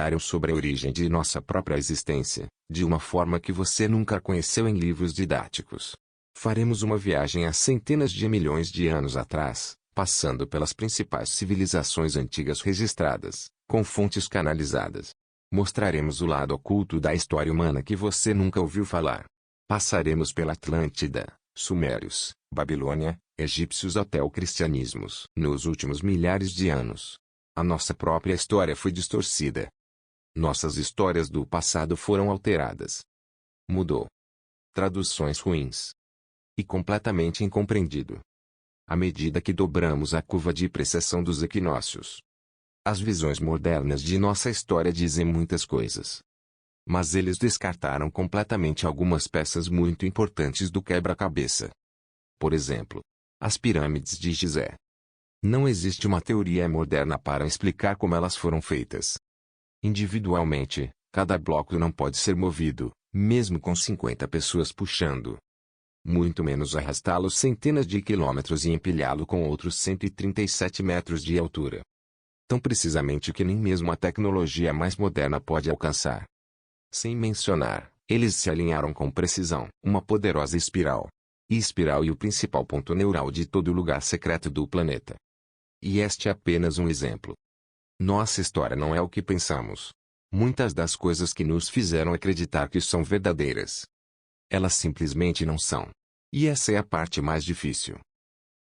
documentário sobre a origem de nossa própria existência, de uma forma que você nunca conheceu em livros didáticos. Faremos uma viagem a centenas de milhões de anos atrás, passando pelas principais civilizações antigas registradas, com fontes canalizadas. Mostraremos o lado oculto da história humana que você nunca ouviu falar. Passaremos pela Atlântida, Sumérios, Babilônia, egípcios até o cristianismo. Nos últimos milhares de anos, a nossa própria história foi distorcida. Nossas histórias do passado foram alteradas. Mudou. Traduções ruins. E completamente incompreendido. À medida que dobramos a curva de precessão dos equinócios. As visões modernas de nossa história dizem muitas coisas. Mas eles descartaram completamente algumas peças muito importantes do quebra-cabeça. Por exemplo, as pirâmides de Gizé. Não existe uma teoria moderna para explicar como elas foram feitas. Individualmente, cada bloco não pode ser movido, mesmo com 50 pessoas puxando. Muito menos arrastá-lo centenas de quilômetros e empilhá-lo com outros 137 metros de altura. Tão precisamente que nem mesmo a tecnologia mais moderna pode alcançar. Sem mencionar, eles se alinharam com precisão. Uma poderosa espiral. E espiral é o principal ponto neural de todo lugar secreto do planeta. E este é apenas um exemplo. Nossa história não é o que pensamos. Muitas das coisas que nos fizeram acreditar que são verdadeiras. Elas simplesmente não são. E essa é a parte mais difícil.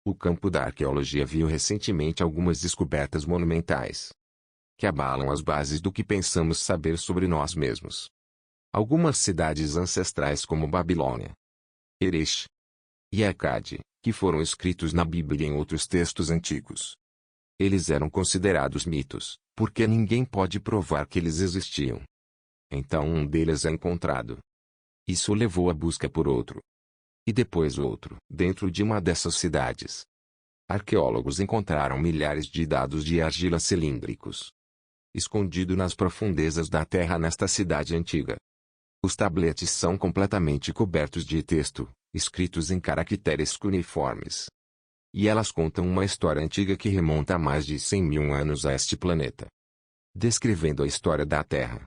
O campo da arqueologia viu recentemente algumas descobertas monumentais que abalam as bases do que pensamos saber sobre nós mesmos. Algumas cidades ancestrais como Babilônia, Eresh e Acade, que foram escritos na Bíblia e em outros textos antigos. Eles eram considerados mitos, porque ninguém pode provar que eles existiam. Então um deles é encontrado. Isso levou a busca por outro. E depois outro. Dentro de uma dessas cidades, arqueólogos encontraram milhares de dados de argila cilíndricos, escondido nas profundezas da terra nesta cidade antiga. Os tabletes são completamente cobertos de texto, escritos em caracteres cuneiformes. E elas contam uma história antiga que remonta a mais de 100 mil anos a este planeta, descrevendo a história da Terra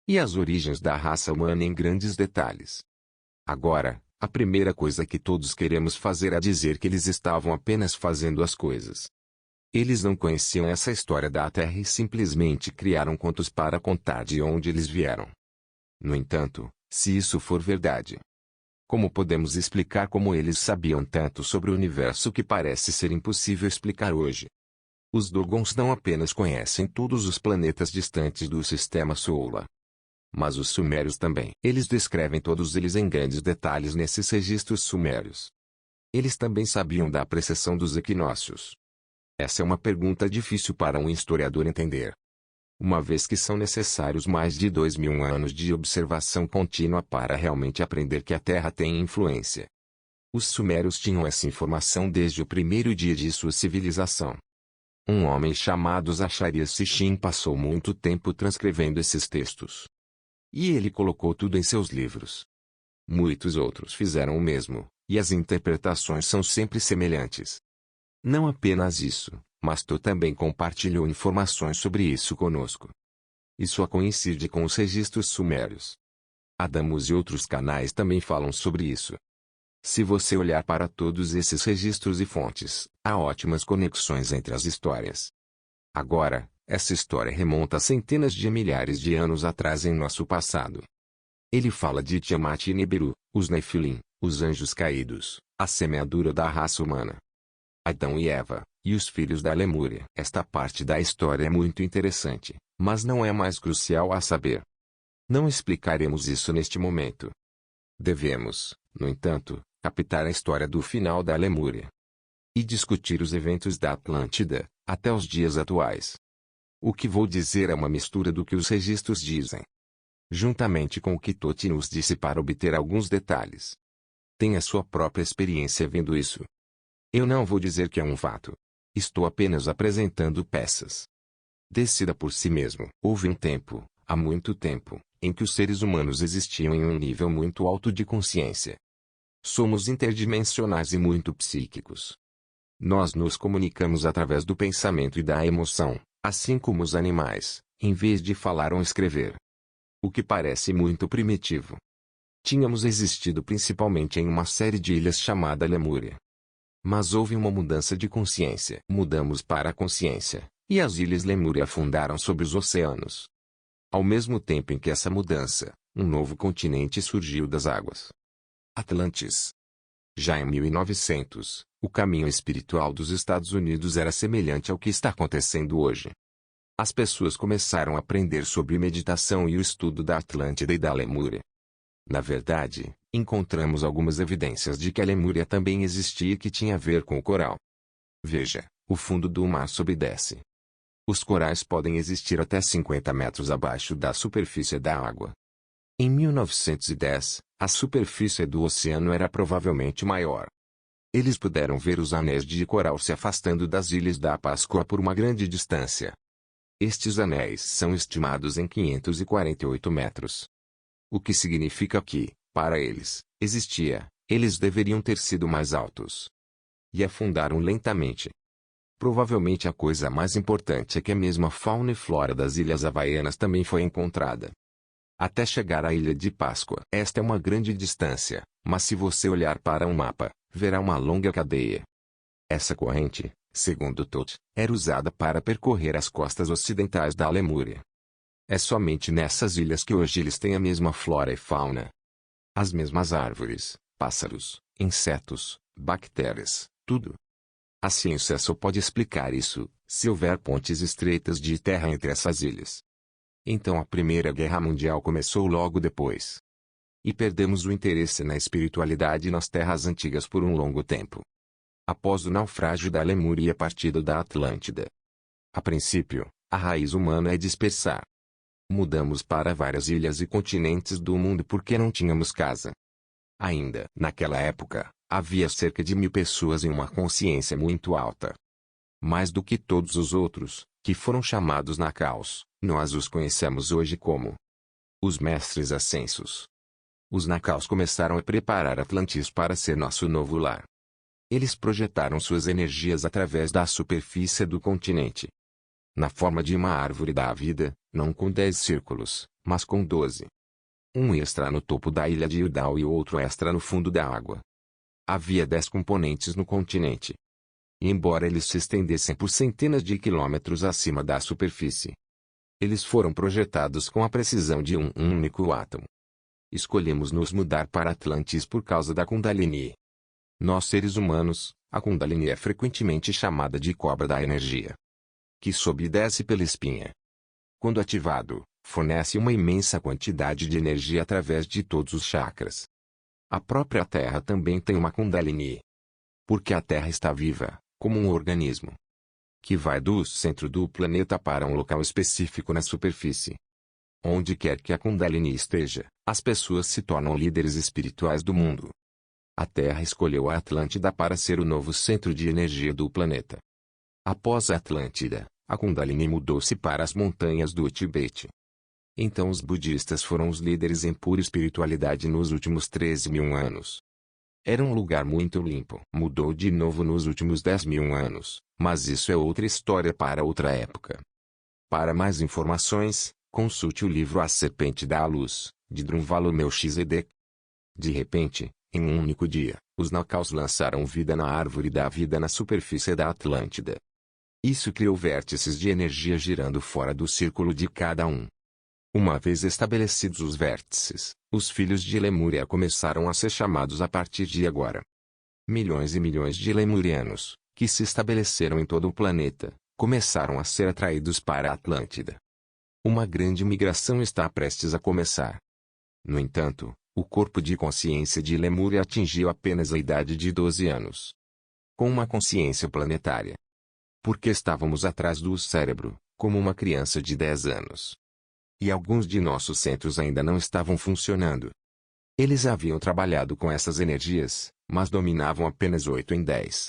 e as origens da raça humana em grandes detalhes. Agora, a primeira coisa que todos queremos fazer é dizer que eles estavam apenas fazendo as coisas. Eles não conheciam essa história da Terra e simplesmente criaram contos para contar de onde eles vieram. No entanto, se isso for verdade, como podemos explicar como eles sabiam tanto sobre o universo que parece ser impossível explicar hoje? Os Dogons não apenas conhecem todos os planetas distantes do sistema solar, mas os sumérios também. Eles descrevem todos eles em grandes detalhes nesses registros sumérios. Eles também sabiam da precessão dos equinócios. Essa é uma pergunta difícil para um historiador entender, uma vez que são necessários mais de 2000 anos de observação contínua para realmente aprender que a Terra tem influência. Os sumérios tinham essa informação desde o primeiro dia de sua civilização. Um homem chamado Zacharias Sitchin passou muito tempo transcrevendo esses textos. E ele colocou tudo em seus livros. Muitos outros fizeram o mesmo, e as interpretações são sempre semelhantes. Não apenas isso, mas Tu também compartilhou informações sobre isso conosco. Isso coincide com os registros sumérios. Adamos e outros canais também falam sobre isso. Se você olhar para todos esses registros e fontes, há ótimas conexões entre as histórias. Agora, essa história remonta a centenas de milhares de anos atrás em nosso passado. Ele fala de Tiamat e Nibiru, os Nefilim, os anjos caídos, a semeadura da raça humana, Adão e Eva, e os filhos da Lemúria. Esta parte da história é muito interessante, mas não é mais crucial a saber. Não explicaremos isso neste momento. Devemos, no entanto, captar a história do final da Lemúria e discutir os eventos da Atlântida, até os dias atuais. O que vou dizer é uma mistura do que os registros dizem, juntamente com o que Toti nos disse para obter alguns detalhes. Tenha sua própria experiência vendo isso. Eu não vou dizer que é um fato. Estou apenas apresentando peças. Decida por si mesmo. Houve um tempo, há muito tempo, em que os seres humanos existiam em um nível muito alto de consciência. Somos interdimensionais e muito psíquicos. Nós nos comunicamos através do pensamento e da emoção, assim como os animais, em vez de falar ou escrever. O que parece muito primitivo. Tínhamos existido principalmente em uma série de ilhas chamada Lemúria. Mas houve uma mudança de consciência. Mudamos para a consciência, e as ilhas Lemúria afundaram sob os oceanos. Ao mesmo tempo em que essa mudança, um novo continente surgiu das águas. Atlantis. Já em 1900, o caminho espiritual dos Estados Unidos era semelhante ao que está acontecendo hoje. As pessoas começaram a aprender sobre meditação e o estudo da Atlântida e da Lemúria. Na verdade, encontramos algumas evidências de que a Lemúria também existia e que tinha a ver com o coral. Veja, o fundo do mar sobe e desce. Os corais podem existir até 50 metros abaixo da superfície da água. Em 1910, a superfície do oceano era provavelmente maior. Eles puderam ver os anéis de coral se afastando das ilhas da Páscoa por uma grande distância. Estes anéis são estimados em 548 metros. O que significa que, para eles, eles deveriam ter sido mais altos. E afundaram lentamente. Provavelmente a coisa mais importante é que a mesma fauna e flora das ilhas havaianas também foi encontrada. Até chegar à ilha de Páscoa. Esta é uma grande distância, mas se você olhar para um mapa, verá uma longa cadeia. Essa corrente, segundo Toth, era usada para percorrer as costas ocidentais da Lemúria. É somente nessas ilhas que hoje eles têm a mesma flora e fauna. As mesmas árvores, pássaros, insetos, bactérias, tudo. A ciência só pode explicar isso, se houver pontes estreitas de terra entre essas ilhas. Então a Primeira Guerra Mundial começou logo depois. E perdemos o interesse na espiritualidade nas terras antigas por um longo tempo. Após o naufrágio da Lemúria e a partida da Atlântida. A princípio, a raiz humana é dispersar. Mudamos para várias ilhas e continentes do mundo porque não tínhamos casa. Ainda naquela época, havia cerca de 1000 pessoas em uma consciência muito alta. Mais do que todos os outros, que foram chamados Nakaus, nós os conhecemos hoje como os Mestres Ascensos. Os Nakaus começaram a preparar Atlantis para ser nosso novo lar. Eles projetaram suas energias através da superfície do continente. Na forma de uma árvore da vida, não com 10 círculos, mas com 12. Um extra no topo da ilha de Udall e outro extra no fundo da água. Havia 10 componentes no continente. E embora eles se estendessem por centenas de quilômetros acima da superfície, eles foram projetados com a precisão de um único átomo. Escolhemos nos mudar para Atlantis por causa da Kundalini. Nós seres humanos, a Kundalini é frequentemente chamada de cobra da energia, que sobe e desce pela espinha. Quando ativado, fornece uma imensa quantidade de energia através de todos os chakras. A própria Terra também tem uma Kundalini. Porque a Terra está viva, como um organismo, que vai do centro do planeta para um local específico na superfície. Onde quer que a Kundalini esteja, as pessoas se tornam líderes espirituais do mundo. A Terra escolheu a Atlântida para ser o novo centro de energia do planeta. Após a Atlântida, a Kundalini mudou-se para as montanhas do Tibete. Então os budistas foram os líderes em pura espiritualidade nos últimos 13.000 anos. Era um lugar muito limpo. Mudou de novo nos últimos 10.000 anos, mas isso é outra história para outra época. Para mais informações, consulte o livro A Serpente da Luz, de Drunvalo Melchizedek. De repente, em um único dia, os Nakaus lançaram vida na árvore da vida na superfície da Atlântida. Isso criou vértices de energia girando fora do círculo de cada um. Uma vez estabelecidos os vértices, os filhos de Lemúria começaram a ser chamados a partir de agora. Milhões e milhões de lemurianos, que se estabeleceram em todo o planeta, começaram a ser atraídos para a Atlântida. Uma grande migração está prestes a começar. No entanto, o corpo de consciência de Lemúria atingiu apenas a idade de 12 anos. Com uma consciência planetária. Porque estávamos atrás do cérebro, como uma criança de 10 anos. E alguns de nossos centros ainda não estavam funcionando. Eles haviam trabalhado com essas energias, mas dominavam apenas 8 em 10.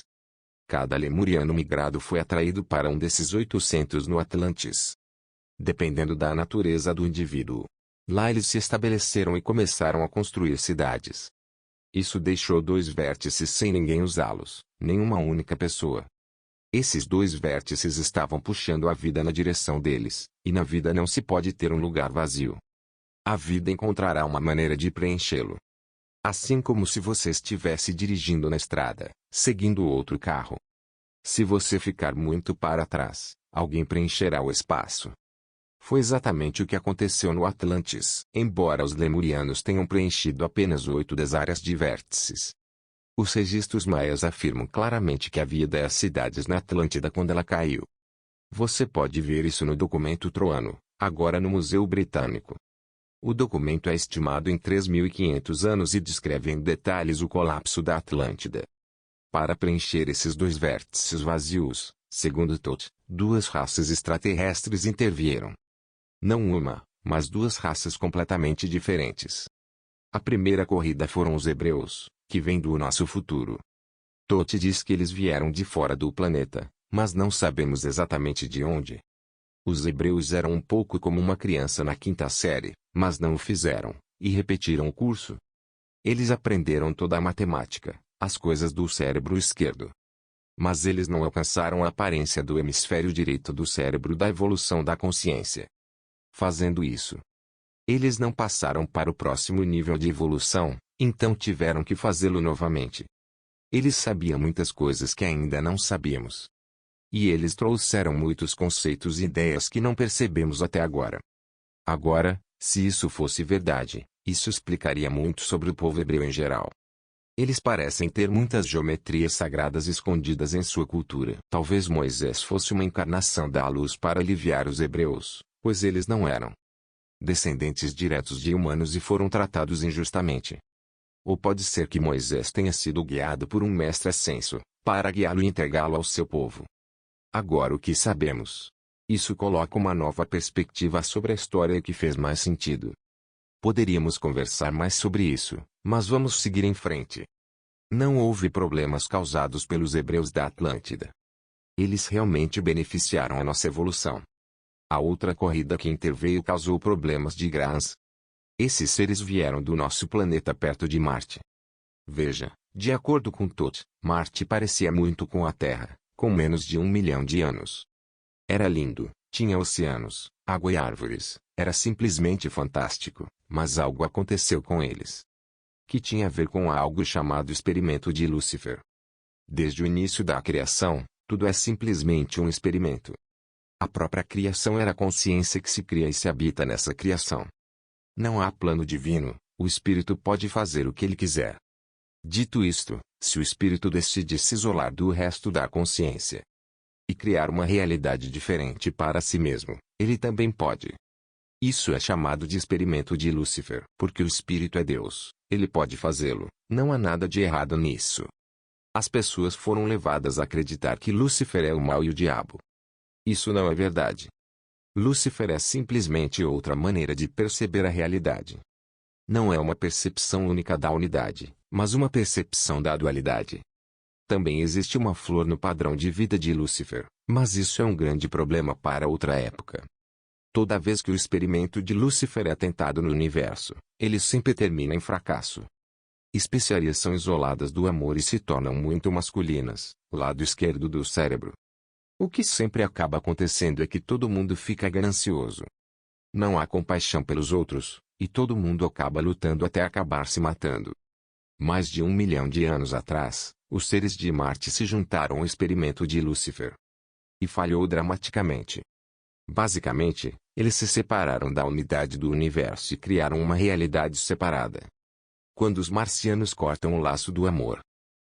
Cada lemuriano migrado foi atraído para um desses 8 centros no Atlantis. Dependendo da natureza do indivíduo. Lá eles se estabeleceram e começaram a construir cidades. Isso deixou 2 vértices sem ninguém usá-los, nenhuma única pessoa. Esses dois vértices estavam puxando a vida na direção deles, e na vida não se pode ter um lugar vazio. A vida encontrará uma maneira de preenchê-lo. Assim como se você estivesse dirigindo na estrada, seguindo outro carro. Se você ficar muito para trás, alguém preencherá o espaço. Foi exatamente o que aconteceu no Atlantis. Embora os lemurianos tenham preenchido apenas 8 das áreas de vértices. Os registros maias afirmam claramente que havia 10 cidades na Atlântida quando ela caiu. Você pode ver isso no documento troano, agora no Museu Britânico. O documento é estimado em 3.500 anos e descreve em detalhes o colapso da Atlântida. Para preencher esses dois vértices vazios, segundo Toth, 2 raças extraterrestres intervieram. Não uma, mas 2 raças completamente diferentes. A primeira corrida foram os hebreus, que vêm do nosso futuro. Toth diz que eles vieram de fora do planeta, mas não sabemos exatamente de onde. Os hebreus eram um pouco como uma criança na 5ª série, mas não o fizeram, e repetiram o curso. Eles aprenderam toda a matemática, as coisas do cérebro esquerdo. Mas eles não alcançaram a aparência do hemisfério direito do cérebro da evolução da consciência. Fazendo isso, eles não passaram para o próximo nível de evolução, então tiveram que fazê-lo novamente. Eles sabiam muitas coisas que ainda não sabíamos. E eles trouxeram muitos conceitos e ideias que não percebemos até agora. Agora, se isso fosse verdade, isso explicaria muito sobre o povo hebreu em geral. Eles parecem ter muitas geometrias sagradas escondidas em sua cultura. Talvez Moisés fosse uma encarnação da luz para aliviar os hebreus, pois eles não eram descendentes diretos de humanos e foram tratados injustamente. Ou pode ser que Moisés tenha sido guiado por um mestre ascenso, para guiá-lo e entregá-lo ao seu povo. Agora o que sabemos? Isso coloca uma nova perspectiva sobre a história que fez mais sentido. Poderíamos conversar mais sobre isso, mas vamos seguir em frente. Não houve problemas causados pelos hebreus da Atlântida. Eles realmente beneficiaram a nossa evolução. A outra corrida que interveio causou problemas de Grans. Esses seres vieram do nosso planeta perto de Marte. Veja, de acordo com Toth, Marte parecia muito com a Terra, com menos de 1 milhão de anos. Era lindo, tinha oceanos, água e árvores, era simplesmente fantástico, mas algo aconteceu com eles. Que tinha a ver com algo chamado experimento de Lúcifer. Desde o início da criação, tudo é simplesmente um experimento. A própria criação era a consciência que se cria e se habita nessa criação. Não há plano divino, o espírito pode fazer o que ele quiser. Dito isto, se o espírito decide se isolar do resto da consciência e criar uma realidade diferente para si mesmo, ele também pode. Isso é chamado de experimento de Lúcifer. Porque o espírito é Deus, ele pode fazê-lo, não há nada de errado nisso. As pessoas foram levadas a acreditar que Lúcifer é o mal e o diabo. Isso não é verdade. Lúcifer é simplesmente outra maneira de perceber a realidade. Não é uma percepção única da unidade, mas uma percepção da dualidade. Também existe uma flor no padrão de vida de Lúcifer, mas isso é um grande problema para outra época. Toda vez que o experimento de Lúcifer é tentado no universo, ele sempre termina em fracasso. Especiarias são isoladas do amor e se tornam muito masculinas, o lado esquerdo do cérebro. O que sempre acaba acontecendo é que todo mundo fica ganancioso. Não há compaixão pelos outros, e todo mundo acaba lutando até acabar se matando. Mais de 1 milhão de anos atrás, os seres de Marte se juntaram ao experimento de Lúcifer. E falhou dramaticamente. Basicamente, eles se separaram da unidade do universo e criaram uma realidade separada. Quando os marcianos cortam o laço do amor,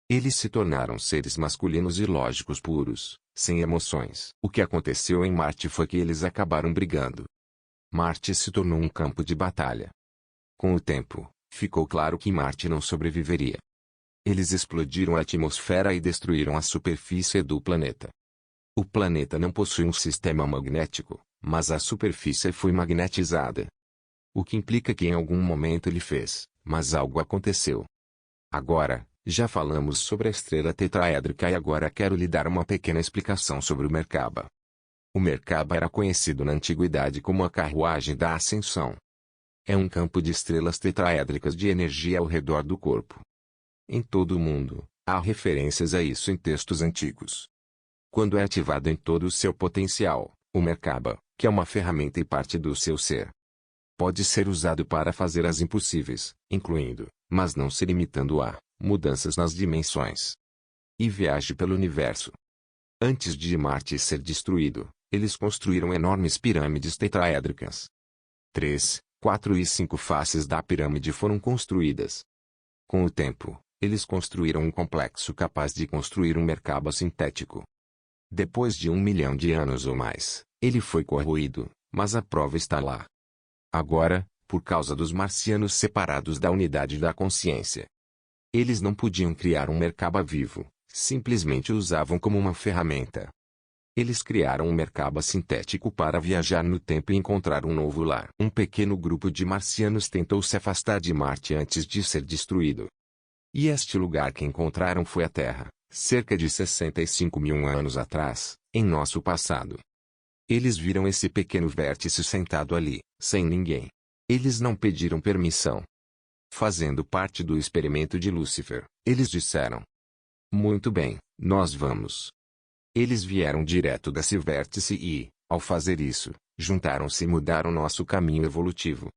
eles se tornaram seres masculinos e lógicos puros, sem emoções. O que aconteceu em Marte foi que eles acabaram brigando. Marte se tornou um campo de batalha. Com o tempo, ficou claro que Marte não sobreviveria. Eles explodiram a atmosfera e destruíram a superfície do planeta. O planeta não possui um sistema magnético, mas a superfície foi magnetizada. O que implica que em algum momento ele fez, mas algo aconteceu. Agora, já falamos sobre a estrela tetraédrica e agora quero lhe dar uma pequena explicação sobre o Merkaba. O Merkaba era conhecido na antiguidade como a carruagem da ascensão. É um campo de estrelas tetraédricas de energia ao redor do corpo. Em todo o mundo, há referências a isso em textos antigos. Quando é ativado em todo o seu potencial, o Merkaba, que é uma ferramenta e parte do seu ser, pode ser usado para fazer as impossíveis, incluindo, mas não se limitando a, mudanças nas dimensões. E viaje pelo universo. Antes de Marte ser destruído, eles construíram enormes pirâmides tetraédricas. 3, 4 e 5 faces da pirâmide foram construídas. Com o tempo, eles construíram um complexo capaz de construir um Merkaba sintético. Depois de 1 milhão de anos ou mais, ele foi corroído, mas a prova está lá. Agora, por causa dos marcianos separados da unidade da consciência, eles não podiam criar um Merkaba vivo, simplesmente o usavam como uma ferramenta. Eles criaram um Merkaba sintético para viajar no tempo e encontrar um novo lar. Um pequeno grupo de marcianos tentou se afastar de Marte antes de ser destruído. E este lugar que encontraram foi a Terra, cerca de 65 mil anos atrás, em nosso passado. Eles viram esse pequeno vértice sentado ali, sem ninguém. Eles não pediram permissão. Fazendo parte do experimento de Lúcifer, eles disseram: muito bem, nós vamos. Eles vieram direto desse vértice e, ao fazer isso, juntaram-se e mudaram nosso caminho evolutivo.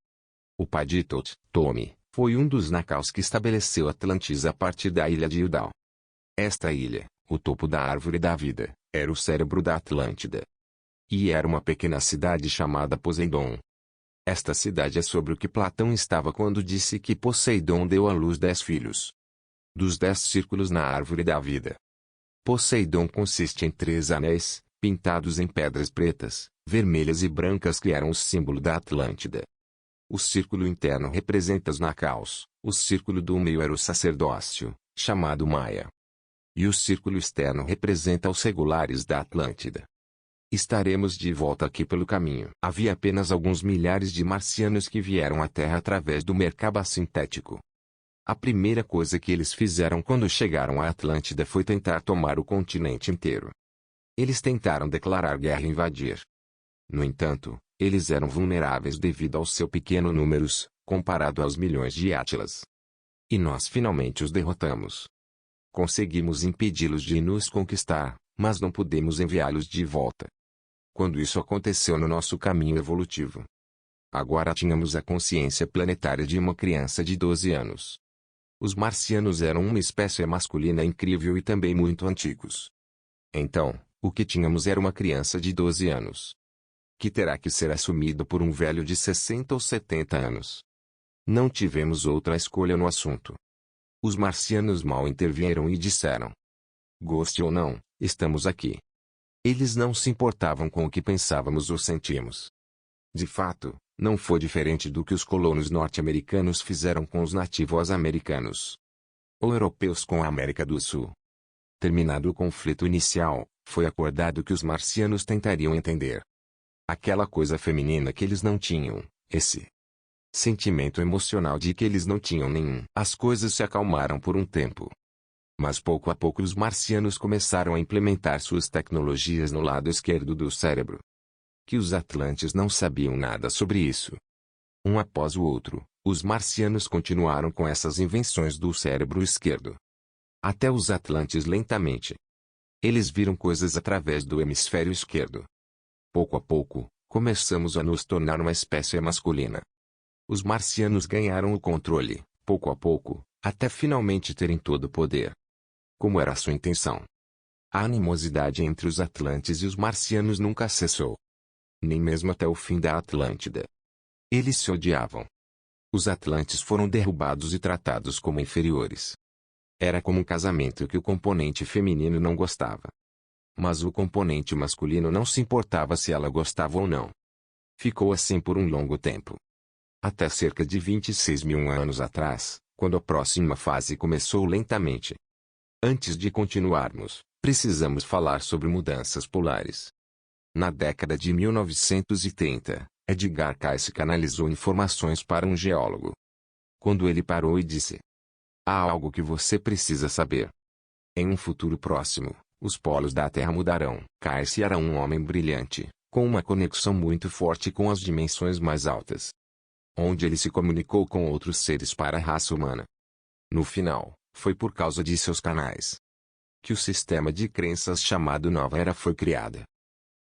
O pai de Tot, Tommy, foi um dos Nakaus que estabeleceu Atlantis a partir da ilha de Udal. Esta ilha, o topo da árvore da vida, era o cérebro da Atlântida. E era uma pequena cidade chamada Poseidon. Esta cidade é sobre o que Platão estava quando disse que Poseidon deu à luz 10 filhos. Dos 10 círculos na árvore da vida, Poseidon consiste em 3 anéis, pintados em pedras pretas, vermelhas e brancas que eram o símbolo da Atlântida. O círculo interno representa os Nakaus, o círculo do meio era o sacerdócio, chamado Maia. E o círculo externo representa os regulares da Atlântida. Estaremos de volta aqui pelo caminho. Havia apenas alguns milhares de marcianos que vieram à Terra através do Merkaba sintético. A primeira coisa que eles fizeram quando chegaram à Atlântida foi tentar tomar o continente inteiro. Eles tentaram declarar guerra e invadir. No entanto, eles eram vulneráveis devido ao seu pequeno números, comparado aos milhões de Atlas. E nós finalmente os derrotamos. Conseguimos impedi-los de nos conquistar, mas não pudemos enviá-los de volta. Quando isso aconteceu no nosso caminho evolutivo, agora tínhamos a consciência planetária de uma criança de 12 anos. Os marcianos eram uma espécie masculina incrível e também muito antigos. Então, o que tínhamos era uma criança de 12 anos, que terá que ser assumido por um velho de 60 ou 70 anos. Não tivemos outra escolha no assunto. Os marcianos mal intervieram e disseram: goste ou não, estamos aqui. Eles não se importavam com o que pensávamos ou sentíamos. De fato, não foi diferente do que os colonos norte-americanos fizeram com os nativos americanos, ou europeus com a América do Sul. Terminado o conflito inicial, foi acordado que os marcianos tentariam entender aquela coisa feminina que eles não tinham, esse sentimento emocional de que eles não tinham nenhum. As coisas se acalmaram por um tempo. Mas pouco a pouco os marcianos começaram a implementar suas tecnologias no lado esquerdo do cérebro. Que os atlantes não sabiam nada sobre isso. Um após o outro, os marcianos continuaram com essas invenções do cérebro esquerdo. Até os atlantes lentamente. Eles viram coisas através do hemisfério esquerdo. Pouco a pouco, começamos a nos tornar uma espécie masculina. Os marcianos ganharam o controle, pouco a pouco, até finalmente terem todo o poder. Como era a sua intenção? A animosidade entre os atlantes e os marcianos nunca cessou. Nem mesmo até o fim da Atlântida. Eles se odiavam. Os atlantes foram derrubados e tratados como inferiores. Era como um casamento que o componente feminino não gostava. Mas o componente masculino não se importava se ela gostava ou não. Ficou assim por um longo tempo. Até cerca de 26 mil anos atrás, quando a próxima fase começou lentamente. Antes de continuarmos, precisamos falar sobre mudanças polares. Na década de 1930, Edgar Cayce canalizou informações para um geólogo. Quando ele parou e disse: há algo que você precisa saber. Em um futuro próximo, os polos da Terra mudarão. Cayce era um homem brilhante, com uma conexão muito forte com as dimensões mais altas, onde ele se comunicou com outros seres para a raça humana. No final, foi por causa de seus canais que o sistema de crenças chamado Nova Era foi criado.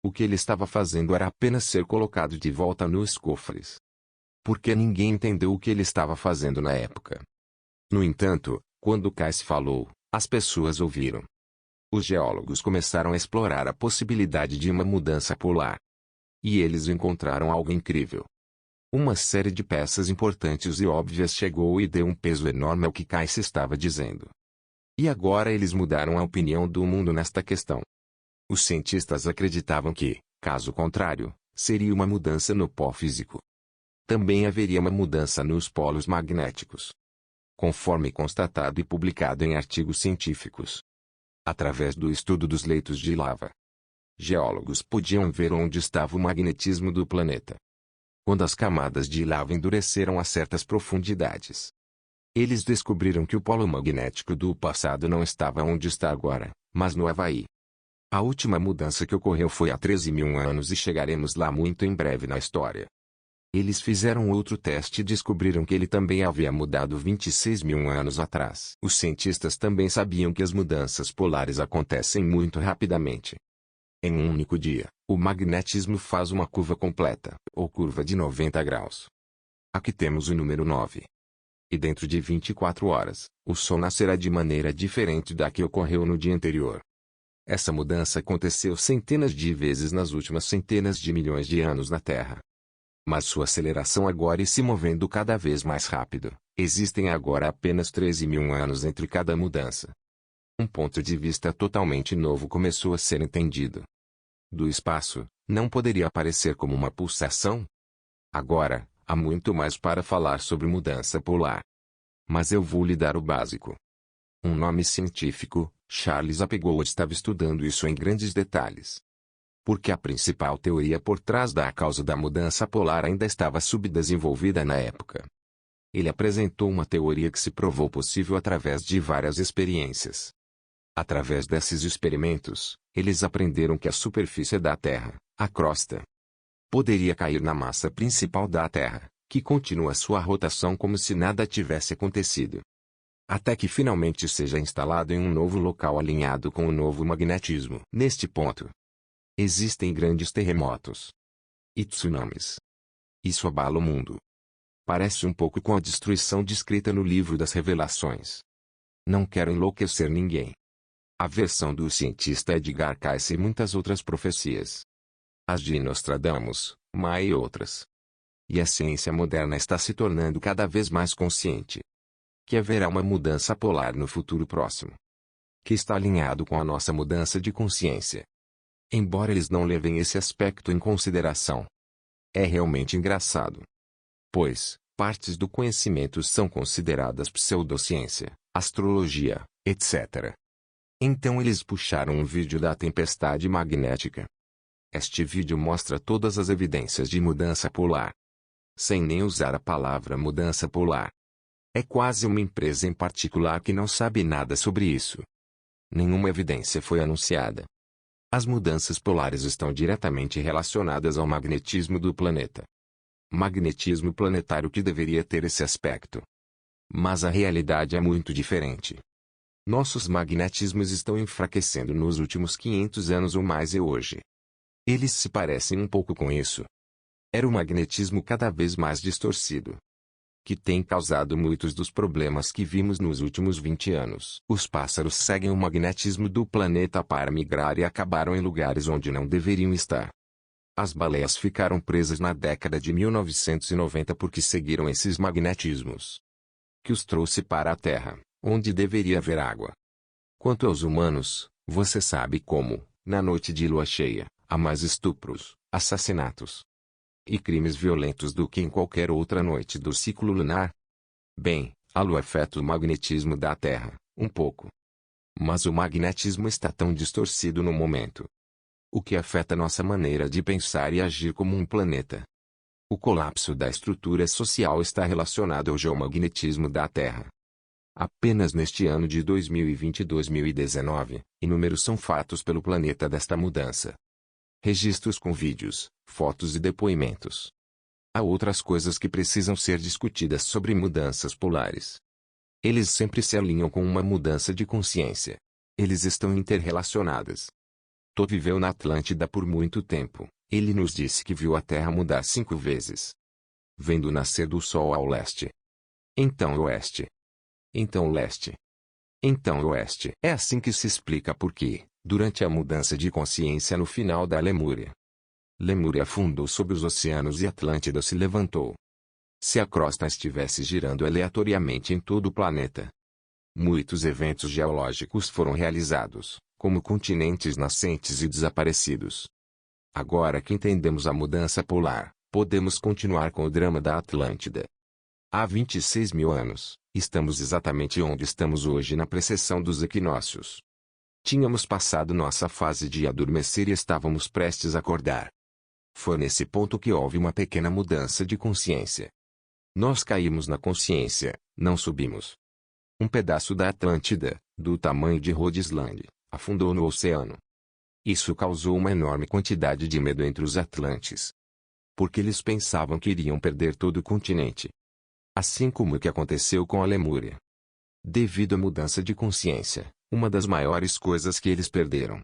O que ele estava fazendo era apenas ser colocado de volta nos cofres. Porque ninguém entendeu o que ele estava fazendo na época. No entanto, quando Kais falou, as pessoas ouviram. Os geólogos começaram a explorar a possibilidade de uma mudança polar. E eles encontraram algo incrível. Uma série de peças importantes e óbvias chegou e deu um peso enorme ao que Kais estava dizendo. E agora eles mudaram a opinião do mundo nesta questão. Os cientistas acreditavam que, caso contrário, seria uma mudança no pó físico. Também haveria uma mudança nos polos magnéticos. Conforme constatado e publicado em artigos científicos. Através do estudo dos leitos de lava, geólogos podiam ver onde estava o magnetismo do planeta. Quando as camadas de lava endureceram a certas profundidades, eles descobriram que o polo magnético do passado não estava onde está agora, mas no Havaí. A última mudança que ocorreu foi há 13 mil anos e chegaremos lá muito em breve na história. Eles fizeram outro teste e descobriram que ele também havia mudado 26 mil anos atrás. Os cientistas também sabiam que as mudanças polares acontecem muito rapidamente. Em um único dia, o magnetismo faz uma curva completa, ou curva de 90 graus. Aqui temos o número 9. E dentro de 24 horas, o Sol nascerá de maneira diferente da que ocorreu no dia anterior. Essa mudança aconteceu centenas de vezes nas últimas centenas de milhões de anos na Terra. Mas sua aceleração agora e se movendo cada vez mais rápido, existem agora apenas 13 mil anos entre cada mudança. Um ponto de vista totalmente novo começou a ser entendido. Do espaço, não poderia aparecer como uma pulsação? Agora, há muito mais para falar sobre mudança polar. Mas eu vou lhe dar o básico. Um nome científico, Charles Applegate estava estudando isso em grandes detalhes. Porque a principal teoria por trás da causa da mudança polar ainda estava subdesenvolvida na época. Ele apresentou uma teoria que se provou possível através de várias experiências. Através desses experimentos, eles aprenderam que a superfície da Terra, a crosta, poderia cair na massa principal da Terra, que continua sua rotação como se nada tivesse acontecido. Até que finalmente seja instalado em um novo local alinhado com o novo magnetismo. Neste ponto, existem grandes terremotos e tsunamis. Isso abala o mundo. Parece um pouco com a destruição descrita no livro das Revelações. Não quero enlouquecer ninguém. A versão do cientista Edgar Cayce e muitas outras profecias. As de Nostradamus, Maia e outras. E a ciência moderna está se tornando cada vez mais consciente que haverá uma mudança polar no futuro próximo, que está alinhado com a nossa mudança de consciência. Embora eles não levem esse aspecto em consideração. É realmente engraçado. Pois, partes do conhecimento são consideradas pseudociência, astrologia, etc. Então eles puxaram um vídeo da tempestade magnética. Este vídeo mostra todas as evidências de mudança polar. Sem nem usar a palavra mudança polar. É quase uma empresa em particular que não sabe nada sobre isso. Nenhuma evidência foi anunciada. As mudanças polares estão diretamente relacionadas ao magnetismo do planeta. Magnetismo planetário que deveria ter esse aspecto. Mas a realidade é muito diferente. Nossos magnetismos estão enfraquecendo nos últimos 500 anos ou mais e hoje. Eles se parecem um pouco com isso. Era o magnetismo cada vez mais distorcido, que tem causado muitos dos problemas que vimos nos últimos 20 anos. Os pássaros seguem o magnetismo do planeta para migrar e acabaram em lugares onde não deveriam estar. As baleias ficaram presas na década de 1990 porque seguiram esses magnetismos, que os trouxe para a Terra, onde deveria haver água. Quanto aos humanos, você sabe como, na noite de lua cheia, há mais estupros, assassinatos e crimes violentos do que em qualquer outra noite do ciclo lunar? Bem, a lua afeta o magnetismo da Terra, um pouco. Mas o magnetismo está tão distorcido no momento, o que afeta nossa maneira de pensar e agir como um planeta. O colapso da estrutura social está relacionado ao geomagnetismo da Terra. Apenas neste ano de 2020 e 2019, inúmeros são fatos pelo planeta desta mudança. Registros com vídeos, fotos e depoimentos. Há outras coisas que precisam ser discutidas sobre mudanças polares. Eles sempre se alinham com uma mudança de consciência. Eles estão interrelacionados. Tó viveu na Atlântida por muito tempo. Ele nos disse que viu a Terra mudar 5 vezes. Vendo o nascer do Sol ao leste. Então oeste. Então leste. Então oeste. É assim que se explica por que, durante a mudança de consciência no final da Lemúria, Lemúria afundou sob os oceanos e Atlântida se levantou. Se a crosta estivesse girando aleatoriamente em todo o planeta, muitos eventos geológicos foram realizados, como continentes nascentes e desaparecidos. Agora que entendemos a mudança polar, podemos continuar com o drama da Atlântida. Há 26 mil anos, estamos exatamente onde estamos hoje na precessão dos equinócios. Tínhamos passado nossa fase de adormecer e estávamos prestes a acordar. Foi nesse ponto que houve uma pequena mudança de consciência. Nós caímos na consciência, não subimos. Um pedaço da Atlântida, do tamanho de Rhode Island, afundou no oceano. Isso causou uma enorme quantidade de medo entre os atlantes. Porque eles pensavam que iriam perder todo o continente. Assim como o que aconteceu com a Lemúria. Devido à mudança de consciência, uma das maiores coisas que eles perderam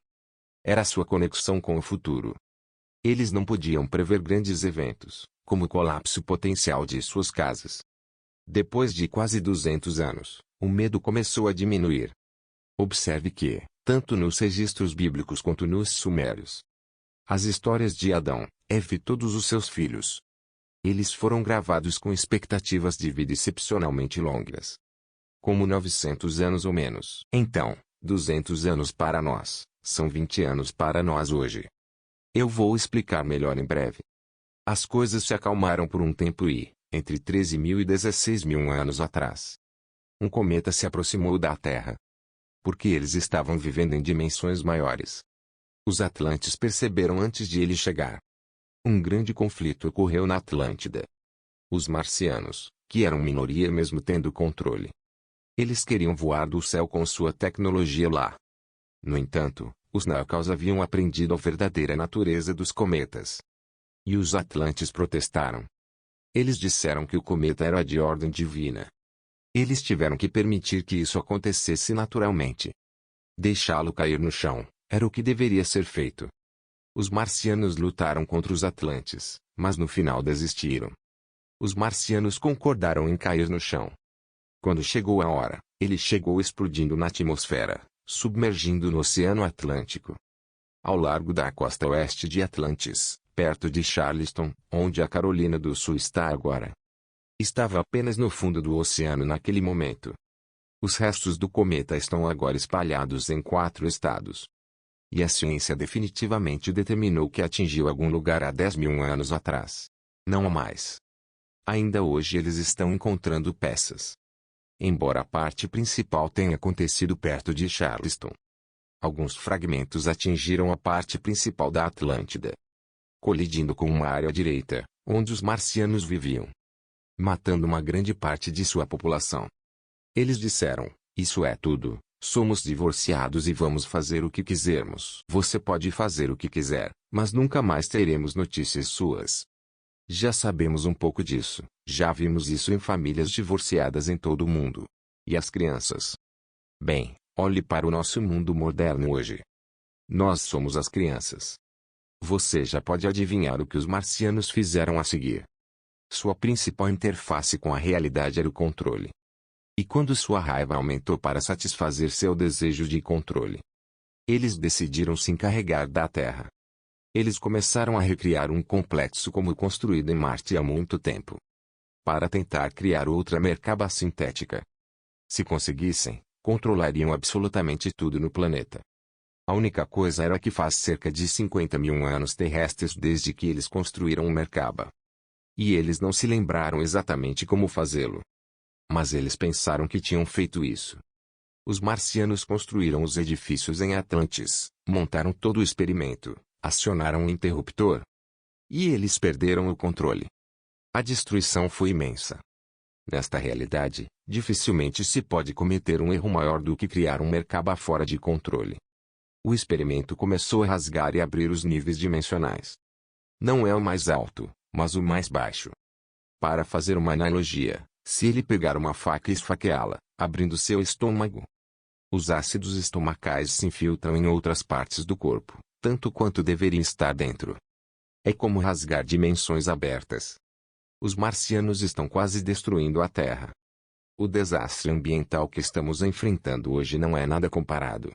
era sua conexão com o futuro. Eles não podiam prever grandes eventos, como o colapso potencial de suas casas. Depois de quase 200 anos, o medo começou a diminuir. Observe que, tanto nos registros bíblicos quanto nos sumérios, as histórias de Adão, Eva e todos os seus filhos, eles foram gravados com expectativas de vida excepcionalmente longas. Como 900 anos ou menos. Então, 200 anos para nós, são 20 anos para nós hoje. Eu vou explicar melhor em breve. As coisas se acalmaram por um tempo e, entre 13.000 e 16.000 anos atrás, um cometa se aproximou da Terra. Porque eles estavam vivendo em dimensões maiores. Os atlantes perceberam antes de ele chegar. Um grande conflito ocorreu na Atlântida. Os marcianos, que eram minoria mesmo tendo controle, eles queriam voar do céu com sua tecnologia lá. No entanto, os Narcals haviam aprendido a verdadeira natureza dos cometas. E os atlantes protestaram. Eles disseram que o cometa era de ordem divina. Eles tiveram que permitir que isso acontecesse naturalmente. Deixá-lo cair no chão, era o que deveria ser feito. Os marcianos lutaram contra os atlantes, mas no final desistiram. Os marcianos concordaram em cair no chão. Quando chegou a hora, ele chegou explodindo na atmosfera, submergindo no Oceano Atlântico. Ao largo da costa oeste de Atlantis, perto de Charleston, onde a Carolina do Sul está agora. Estava apenas no fundo do oceano naquele momento. Os restos do cometa estão agora espalhados em 4 estados. E a ciência definitivamente determinou que atingiu algum lugar há 10.000 anos atrás. Não há mais. Ainda hoje eles estão encontrando peças. Embora a parte principal tenha acontecido perto de Charleston, alguns fragmentos atingiram a parte principal da Atlântida, colidindo com uma área direita, onde os marcianos viviam, matando uma grande parte de sua população. Eles disseram, isso é tudo, somos divorciados e vamos fazer o que quisermos. Você pode fazer o que quiser, mas nunca mais teremos notícias suas. Já sabemos um pouco disso, já vimos isso em famílias divorciadas em todo o mundo. E as crianças? Bem, olhe para o nosso mundo moderno hoje. Nós somos as crianças. Você já pode adivinhar o que os marcianos fizeram a seguir. Sua principal interface com a realidade era o controle. E quando sua raiva aumentou para satisfazer seu desejo de controle, eles decidiram se encarregar da Terra. Eles começaram a recriar um complexo como construído em Marte há muito tempo, para tentar criar outra Merkaba sintética. Se conseguissem, controlariam absolutamente tudo no planeta. A única coisa era que faz cerca de 50.000 anos terrestres desde que eles construíram o Merkaba. E eles não se lembraram exatamente como fazê-lo. Mas eles pensaram que tinham feito isso. Os marcianos construíram os edifícios em Atlantis, montaram todo o experimento, acionaram o interruptor. E eles perderam o controle. A destruição foi imensa. Nesta realidade, dificilmente se pode cometer um erro maior do que criar um Merkaba fora de controle. O experimento começou a rasgar e abrir os níveis dimensionais. Não é o mais alto, mas o mais baixo. Para fazer uma analogia, se ele pegar uma faca e esfaqueá-la, abrindo seu estômago, Os ácidos estomacais se infiltram em outras partes do corpo, tanto quanto deveriam estar dentro. É como rasgar dimensões abertas. Os marcianos estão quase destruindo a Terra. O desastre ambiental que estamos enfrentando hoje não é nada comparado.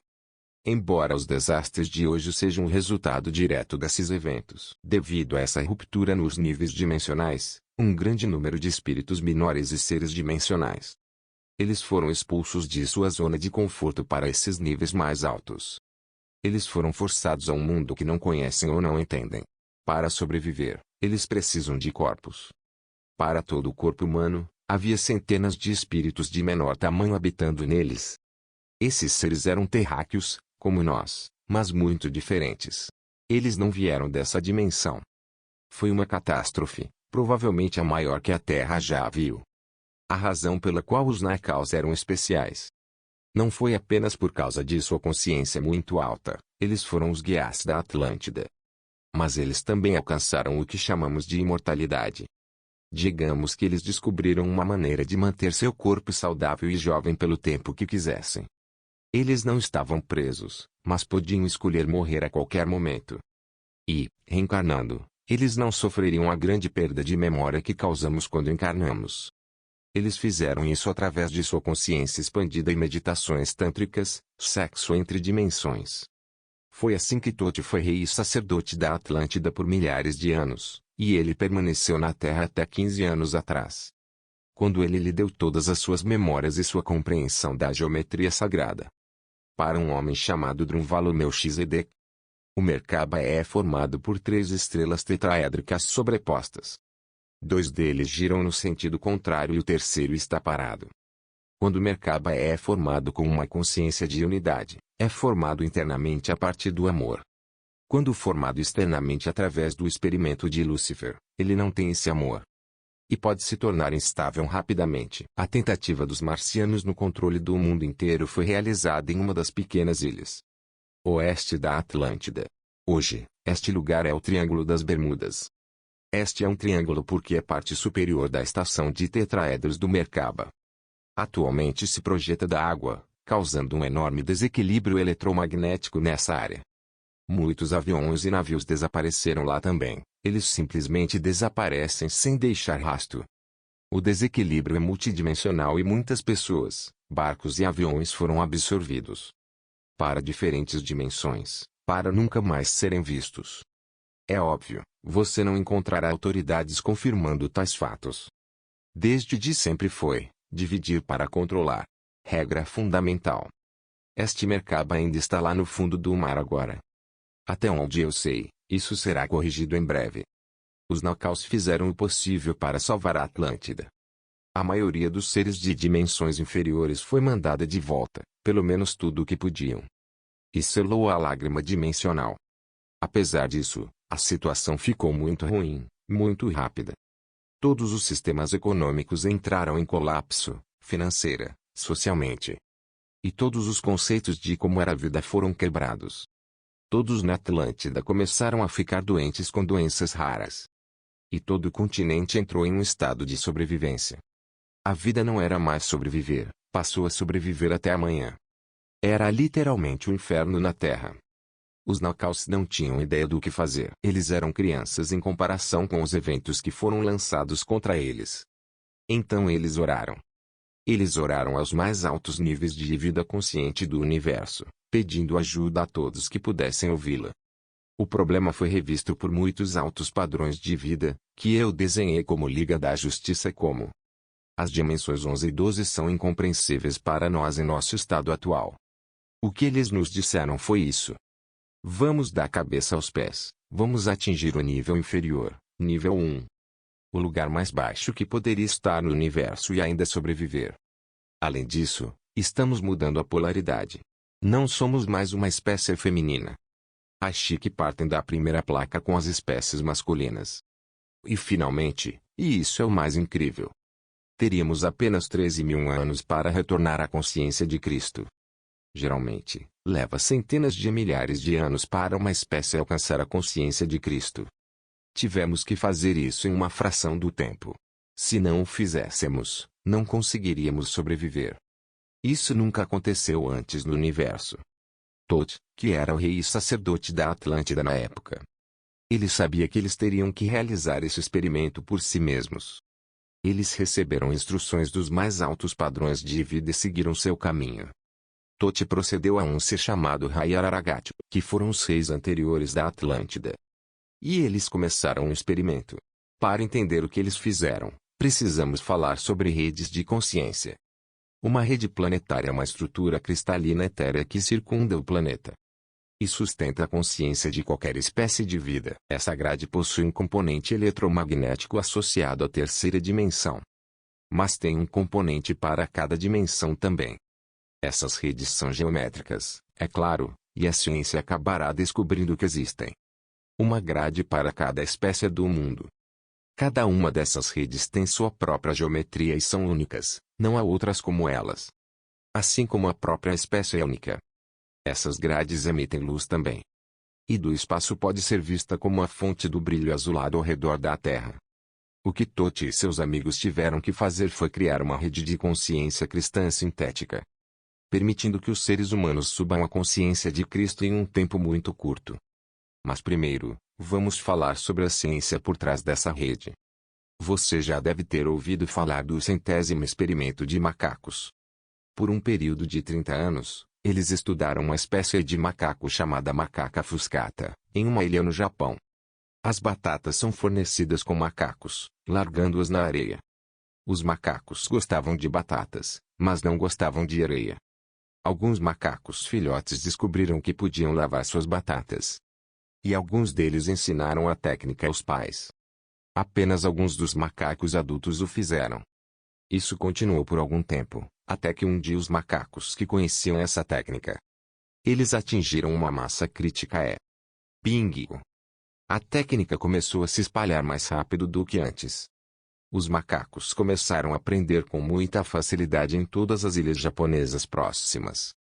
Embora os desastres de hoje sejam o resultado direto desses eventos, devido a essa ruptura nos níveis dimensionais, um grande número de espíritos menores e seres dimensionais. Eles foram expulsos de sua zona de conforto para esses níveis mais altos. Eles foram forçados a um mundo que não conhecem ou não entendem. Para sobreviver, eles precisam de corpos. Para todo o corpo humano, havia centenas de espíritos de menor tamanho habitando neles. Esses seres eram terráqueos, como nós, mas muito diferentes. Eles não vieram dessa dimensão. Foi uma catástrofe, provavelmente a maior que a Terra já viu. A razão pela qual os Nakaus eram especiais não foi apenas por causa de sua consciência muito alta, eles foram os guias da Atlântida. Mas eles também alcançaram o que chamamos de imortalidade. Digamos que eles descobriram uma maneira de manter seu corpo saudável e jovem pelo tempo que quisessem. Eles não estavam presos, mas podiam escolher morrer a qualquer momento. E, reencarnando, eles não sofreriam a grande perda de memória que causamos quando encarnamos. Eles fizeram isso através de sua consciência expandida e meditações tântricas, sexo entre dimensões. Foi assim que Thoth foi rei e sacerdote da Atlântida por milhares de anos, e ele permaneceu na Terra até 15 anos atrás. Quando ele lhe deu todas as suas memórias e sua compreensão da geometria sagrada. Para um homem chamado Drunvalo Melchizedek, o Merkaba é formado por 3 estrelas tetraédricas sobrepostas. 2 deles giram no sentido contrário e o terceiro está parado. Quando o Merkaba é formado com uma consciência de unidade, é formado internamente a partir do amor. Quando formado externamente através do experimento de Lúcifer, ele não tem esse amor. E pode se tornar instável rapidamente. A tentativa dos marcianos no controle do mundo inteiro foi realizada em uma das pequenas ilhas oeste da Atlântida. Hoje, este lugar é o Triângulo das Bermudas. Este é um triângulo porque é parte superior da estação de tetraedros do Merkaba. Atualmente se projeta da água, causando um enorme desequilíbrio eletromagnético nessa área. Muitos aviões e navios desapareceram lá também, eles simplesmente desaparecem sem deixar rastro. O desequilíbrio é multidimensional e muitas pessoas, barcos e aviões foram absorvidos para diferentes dimensões, para nunca mais serem vistos. É óbvio, você não encontrará autoridades confirmando tais fatos. Desde de sempre foi, dividir para controlar. Regra fundamental. Este Merkaba ainda está lá no fundo do mar agora. Até onde eu sei, isso será corrigido em breve. Os Nakaus fizeram o possível para salvar a Atlântida. A maioria dos seres de dimensões inferiores foi mandada de volta, pelo menos tudo o que podiam. E selou a lágrima dimensional. Apesar disso, a situação ficou muito ruim, muito rápida. Todos os sistemas econômicos entraram em colapso, financeira, socialmente. E todos os conceitos de como era a vida foram quebrados. Todos na Atlântida começaram a ficar doentes com doenças raras. E todo o continente entrou em um estado de sobrevivência. A vida não era mais sobreviver, passou a sobreviver até amanhã. Era literalmente o inferno na Terra. Os Nakaus não tinham ideia do que fazer. Eles eram crianças em comparação com os eventos que foram lançados contra eles. Então eles oraram. Eles oraram aos mais altos níveis de vida consciente do universo, pedindo ajuda a todos que pudessem ouvi-la. O problema foi revisto por muitos altos padrões de vida, que eu desenhei como Liga da Justiça como. As dimensões 11 e 12 são incompreensíveis para nós em nosso estado atual. O que eles nos disseram foi isso. Vamos da cabeça aos pés, vamos atingir o nível inferior, nível 1. O lugar mais baixo que poderia estar no universo e ainda sobreviver. Além disso, estamos mudando a polaridade. Não somos mais uma espécie feminina. As Chique partem da primeira placa com as espécies masculinas. E finalmente, e isso é o mais incrível, teríamos apenas 13.000 anos para retornar à consciência de Cristo. Geralmente, leva centenas de milhares de anos para uma espécie alcançar a consciência de Cristo. Tivemos que fazer isso em uma fração do tempo. Se não o fizéssemos, não conseguiríamos sobreviver. Isso nunca aconteceu antes no universo. Thoth, que era o rei e sacerdote da Atlântida na época. Ele sabia que eles teriam que realizar esse experimento por si mesmos. Eles receberam instruções dos mais altos padrões de vida e seguiram seu caminho. Thoth procedeu a um ser chamado Rai-Araragat, que foram os reis anteriores da Atlântida. E eles começaram um experimento. Para entender o que eles fizeram, precisamos falar sobre redes de consciência. Uma rede planetária é uma estrutura cristalina etérea que circunda o planeta e sustenta a consciência de qualquer espécie de vida. Essa grade possui um componente eletromagnético associado à terceira dimensão. Mas tem um componente para cada dimensão também. Essas redes são geométricas, é claro, e a ciência acabará descobrindo que existem uma grade para cada espécie do mundo. Cada uma dessas redes tem sua própria geometria e são únicas, não há outras como elas. Assim como a própria espécie é única. Essas grades emitem luz também. E do espaço pode ser vista como a fonte do brilho azulado ao redor da Terra. O que Thoth e seus amigos tiveram que fazer foi criar uma rede de consciência cristã sintética, permitindo que os seres humanos subam à consciência de Cristo em um tempo muito curto. Mas primeiro, vamos falar sobre a ciência por trás dessa rede. Você já deve ter ouvido falar do 100º experimento de macacos. Por um período de 30 anos, eles estudaram uma espécie de macaco chamada macaca fuscata, em uma ilha no Japão. As batatas são fornecidas com macacos, largando-as na areia. Os macacos gostavam de batatas, mas não gostavam de areia. Alguns macacos filhotes descobriram que podiam lavar suas batatas. E alguns deles ensinaram a técnica aos pais. Apenas alguns dos macacos adultos o fizeram. Isso continuou por algum tempo, até que um dia os macacos que conheciam essa técnica, eles atingiram uma massa crítica bingo. A técnica começou a se espalhar mais rápido do que antes. Os macacos começaram a aprender com muita facilidade em todas as ilhas japonesas próximas.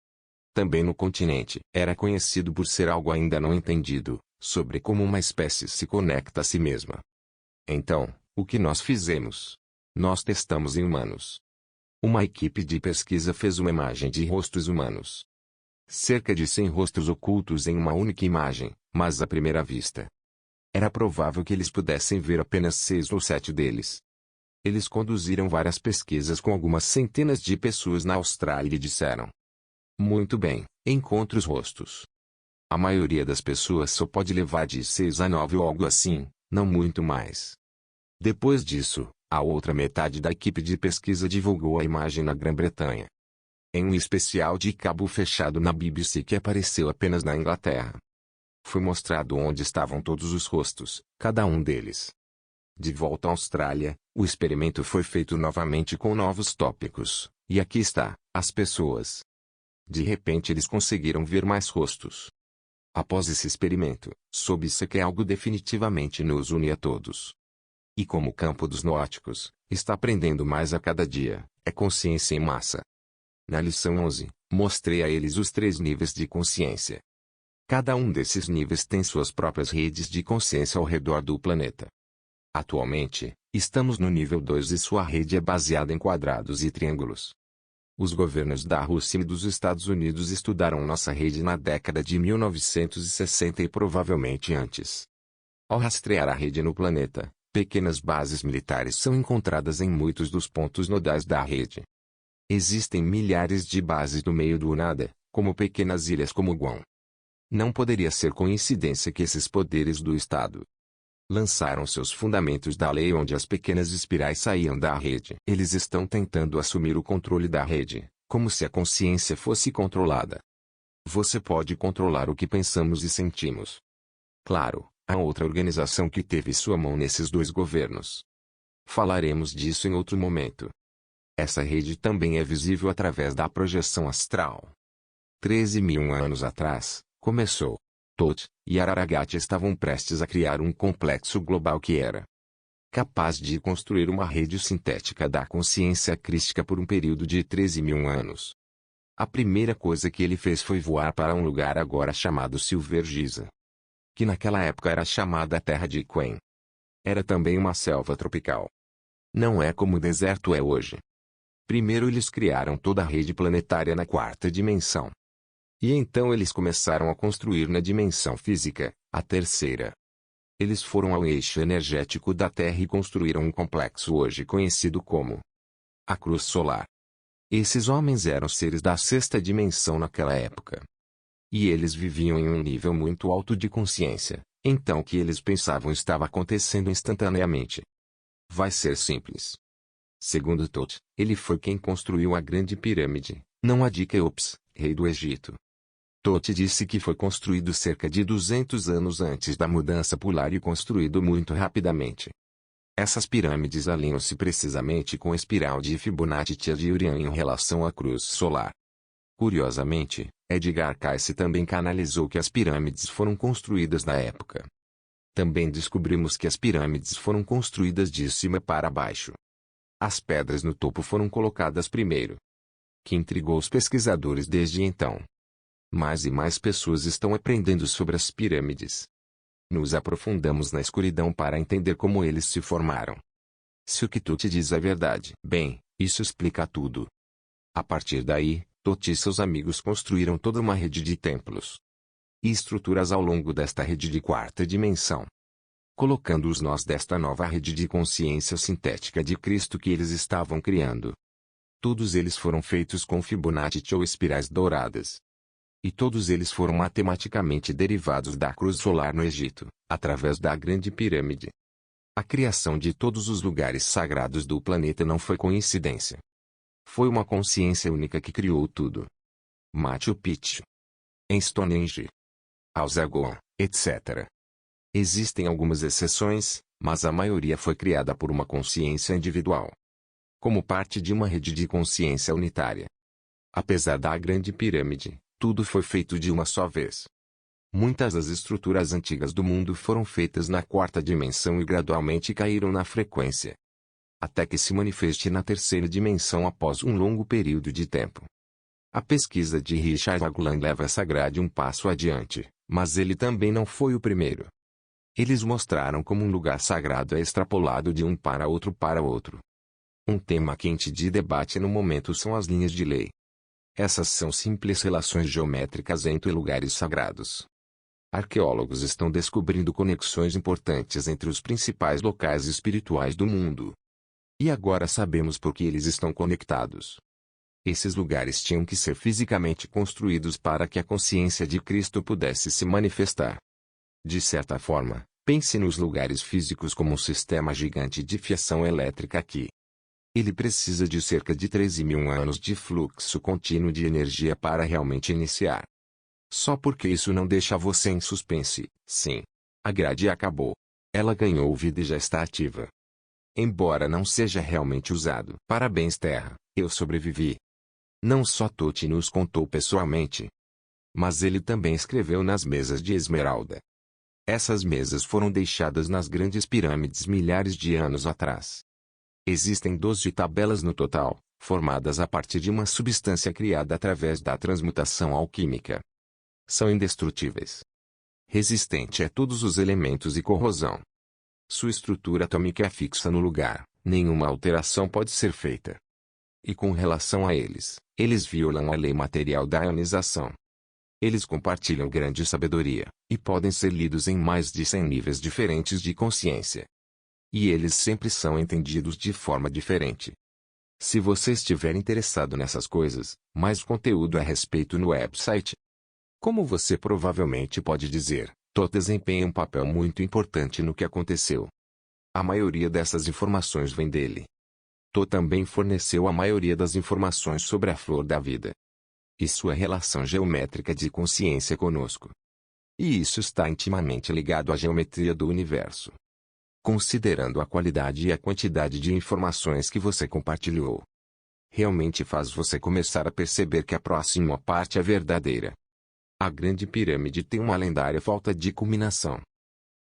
Também no continente, era conhecido por ser algo ainda não entendido, sobre como uma espécie se conecta a si mesma. Então, o que nós fizemos? Nós testamos em humanos. Uma equipe de pesquisa fez uma imagem de rostos humanos. Cerca de 100 rostos ocultos em uma única imagem, mas à primeira vista, era provável que eles pudessem ver apenas 6 ou 7 deles. Eles conduziram várias pesquisas com algumas centenas de pessoas na Austrália e disseram: muito bem, encontre os rostos. A maioria das pessoas só pode levar de 6 a 9 ou algo assim, não muito mais. Depois disso, a outra metade da equipe de pesquisa divulgou a imagem na Grã-Bretanha. Em um especial de cabo fechado na BBC que apareceu apenas na Inglaterra. Foi mostrado onde estavam todos os rostos, cada um deles. De volta à Austrália, o experimento foi feito novamente com novos tópicos, e aqui está, as pessoas. De repente eles conseguiram ver mais rostos. Após esse experimento, soube-se que algo definitivamente nos une a todos. E como o campo dos nóticos está aprendendo mais a cada dia, é consciência em massa. Na lição 11, mostrei a eles os 3 níveis de consciência. Cada um desses níveis tem suas próprias redes de consciência ao redor do planeta. Atualmente, estamos no nível 2 e sua rede é baseada em quadrados e triângulos. Os governos da Rússia e dos Estados Unidos estudaram nossa rede na década de 1960 e provavelmente antes. Ao rastrear a rede no planeta, pequenas bases militares são encontradas em muitos dos pontos nodais da rede. Existem milhares de bases no meio do nada, como pequenas ilhas como Guam. Não poderia ser coincidência que esses poderes do Estado lançaram seus fundamentos da lei onde as pequenas espirais saíam da rede. Eles estão tentando assumir o controle da rede, como se a consciência fosse controlada. Você pode controlar o que pensamos e sentimos. Claro, há outra organização que teve sua mão nesses 2 governos. Falaremos disso em outro momento. Essa rede também é visível através da projeção astral. 13.000 anos atrás, começou. Thoth e Araragat estavam prestes a criar um complexo global que era capaz de construir uma rede sintética da consciência crística por um período de 13.000 anos. A primeira coisa que ele fez foi voar para um lugar agora chamado Silver Giza, que naquela época era chamada Terra de Quen. Era também uma selva tropical. Não é como o deserto é hoje. Primeiro eles criaram toda a rede planetária na quarta dimensão. E então eles começaram a construir na dimensão física, a terceira. Eles foram ao eixo energético da Terra e construíram um complexo hoje conhecido como a Cruz Solar. Esses homens eram seres da sexta dimensão naquela época. E eles viviam em um nível muito alto de consciência, então o que eles pensavam estava acontecendo instantaneamente. Vai ser simples. Segundo Thoth, ele foi quem construiu a Grande Pirâmide, não a de Quéops, rei do Egito. Thoth disse que foi construído cerca de 200 anos antes da mudança polar e construído muito rapidamente. Essas pirâmides alinham-se precisamente com a espiral de Fibonacci de Urian em relação à cruz solar. Curiosamente, Edgar Cayce também canalizou que as pirâmides foram construídas na época. Também descobrimos que as pirâmides foram construídas de cima para baixo. As pedras no topo foram colocadas primeiro, que intrigou os pesquisadores desde então. Mais e mais pessoas estão aprendendo sobre as pirâmides. Nos aprofundamos na escuridão para entender como eles se formaram. Se o que Thoth diz é verdade, bem, isso explica tudo. A partir daí, Thoth e seus amigos construíram toda uma rede de templos e estruturas ao longo desta rede de quarta dimensão, colocando os nós desta nova rede de consciência sintética de Cristo que eles estavam criando. Todos eles foram feitos com Fibonacci ou espirais douradas. E todos eles foram matematicamente derivados da cruz solar no Egito, através da Grande Pirâmide. A criação de todos os lugares sagrados do planeta não foi coincidência. Foi uma consciência única que criou tudo. Machu Picchu, em Stonehenge, Alsagoa, etc. Existem algumas exceções, mas a maioria foi criada por uma consciência individual, como parte de uma rede de consciência unitária. Apesar da Grande Pirâmide, tudo foi feito de uma só vez. Muitas das estruturas antigas do mundo foram feitas na quarta dimensão e gradualmente caíram na frequência, até que se manifeste na terceira dimensão após um longo período de tempo. A pesquisa de Richard Aguilar leva essa grade um passo adiante, mas ele também não foi o primeiro. Eles mostraram como um lugar sagrado é extrapolado de um para outro. Um tema quente de debate no momento são as linhas de lei. Essas são simples relações geométricas entre lugares sagrados. Arqueólogos estão descobrindo conexões importantes entre os principais locais espirituais do mundo. E agora sabemos por que eles estão conectados. Esses lugares tinham que ser fisicamente construídos para que a consciência de Cristo pudesse se manifestar. De certa forma, pense nos lugares físicos como um sistema gigante de fiação elétrica que ele precisa de cerca de 13.000 anos de fluxo contínuo de energia para realmente iniciar. Só porque isso não deixa você em suspense, sim. A grade acabou. Ela ganhou vida e já está ativa. Embora não seja realmente usado. Parabéns Terra, eu sobrevivi. Não só Thoth nos contou pessoalmente, mas ele também escreveu nas mesas de esmeralda. Essas mesas foram deixadas nas grandes pirâmides milhares de anos atrás. Existem 12 tabelas no total, formadas a partir de uma substância criada através da transmutação alquímica. São indestrutíveis, resistente a todos os elementos e corrosão. Sua estrutura atômica é fixa no lugar, nenhuma alteração pode ser feita. E com relação a eles, eles violam a lei material da ionização. Eles compartilham grande sabedoria, e podem ser lidos em mais de 100 níveis diferentes de consciência. E eles sempre são entendidos de forma diferente. Se você estiver interessado nessas coisas, mais conteúdo a respeito no website. Como você provavelmente pode dizer, Thoth desempenha um papel muito importante no que aconteceu. A maioria dessas informações vem dele. Thoth também forneceu a maioria das informações sobre a flor da vida e sua relação geométrica de consciência conosco. E isso está intimamente ligado à geometria do universo. Considerando a qualidade e a quantidade de informações que você compartilhou, realmente faz você começar a perceber que a próxima parte é verdadeira. A Grande Pirâmide tem uma lendária falta de culminação.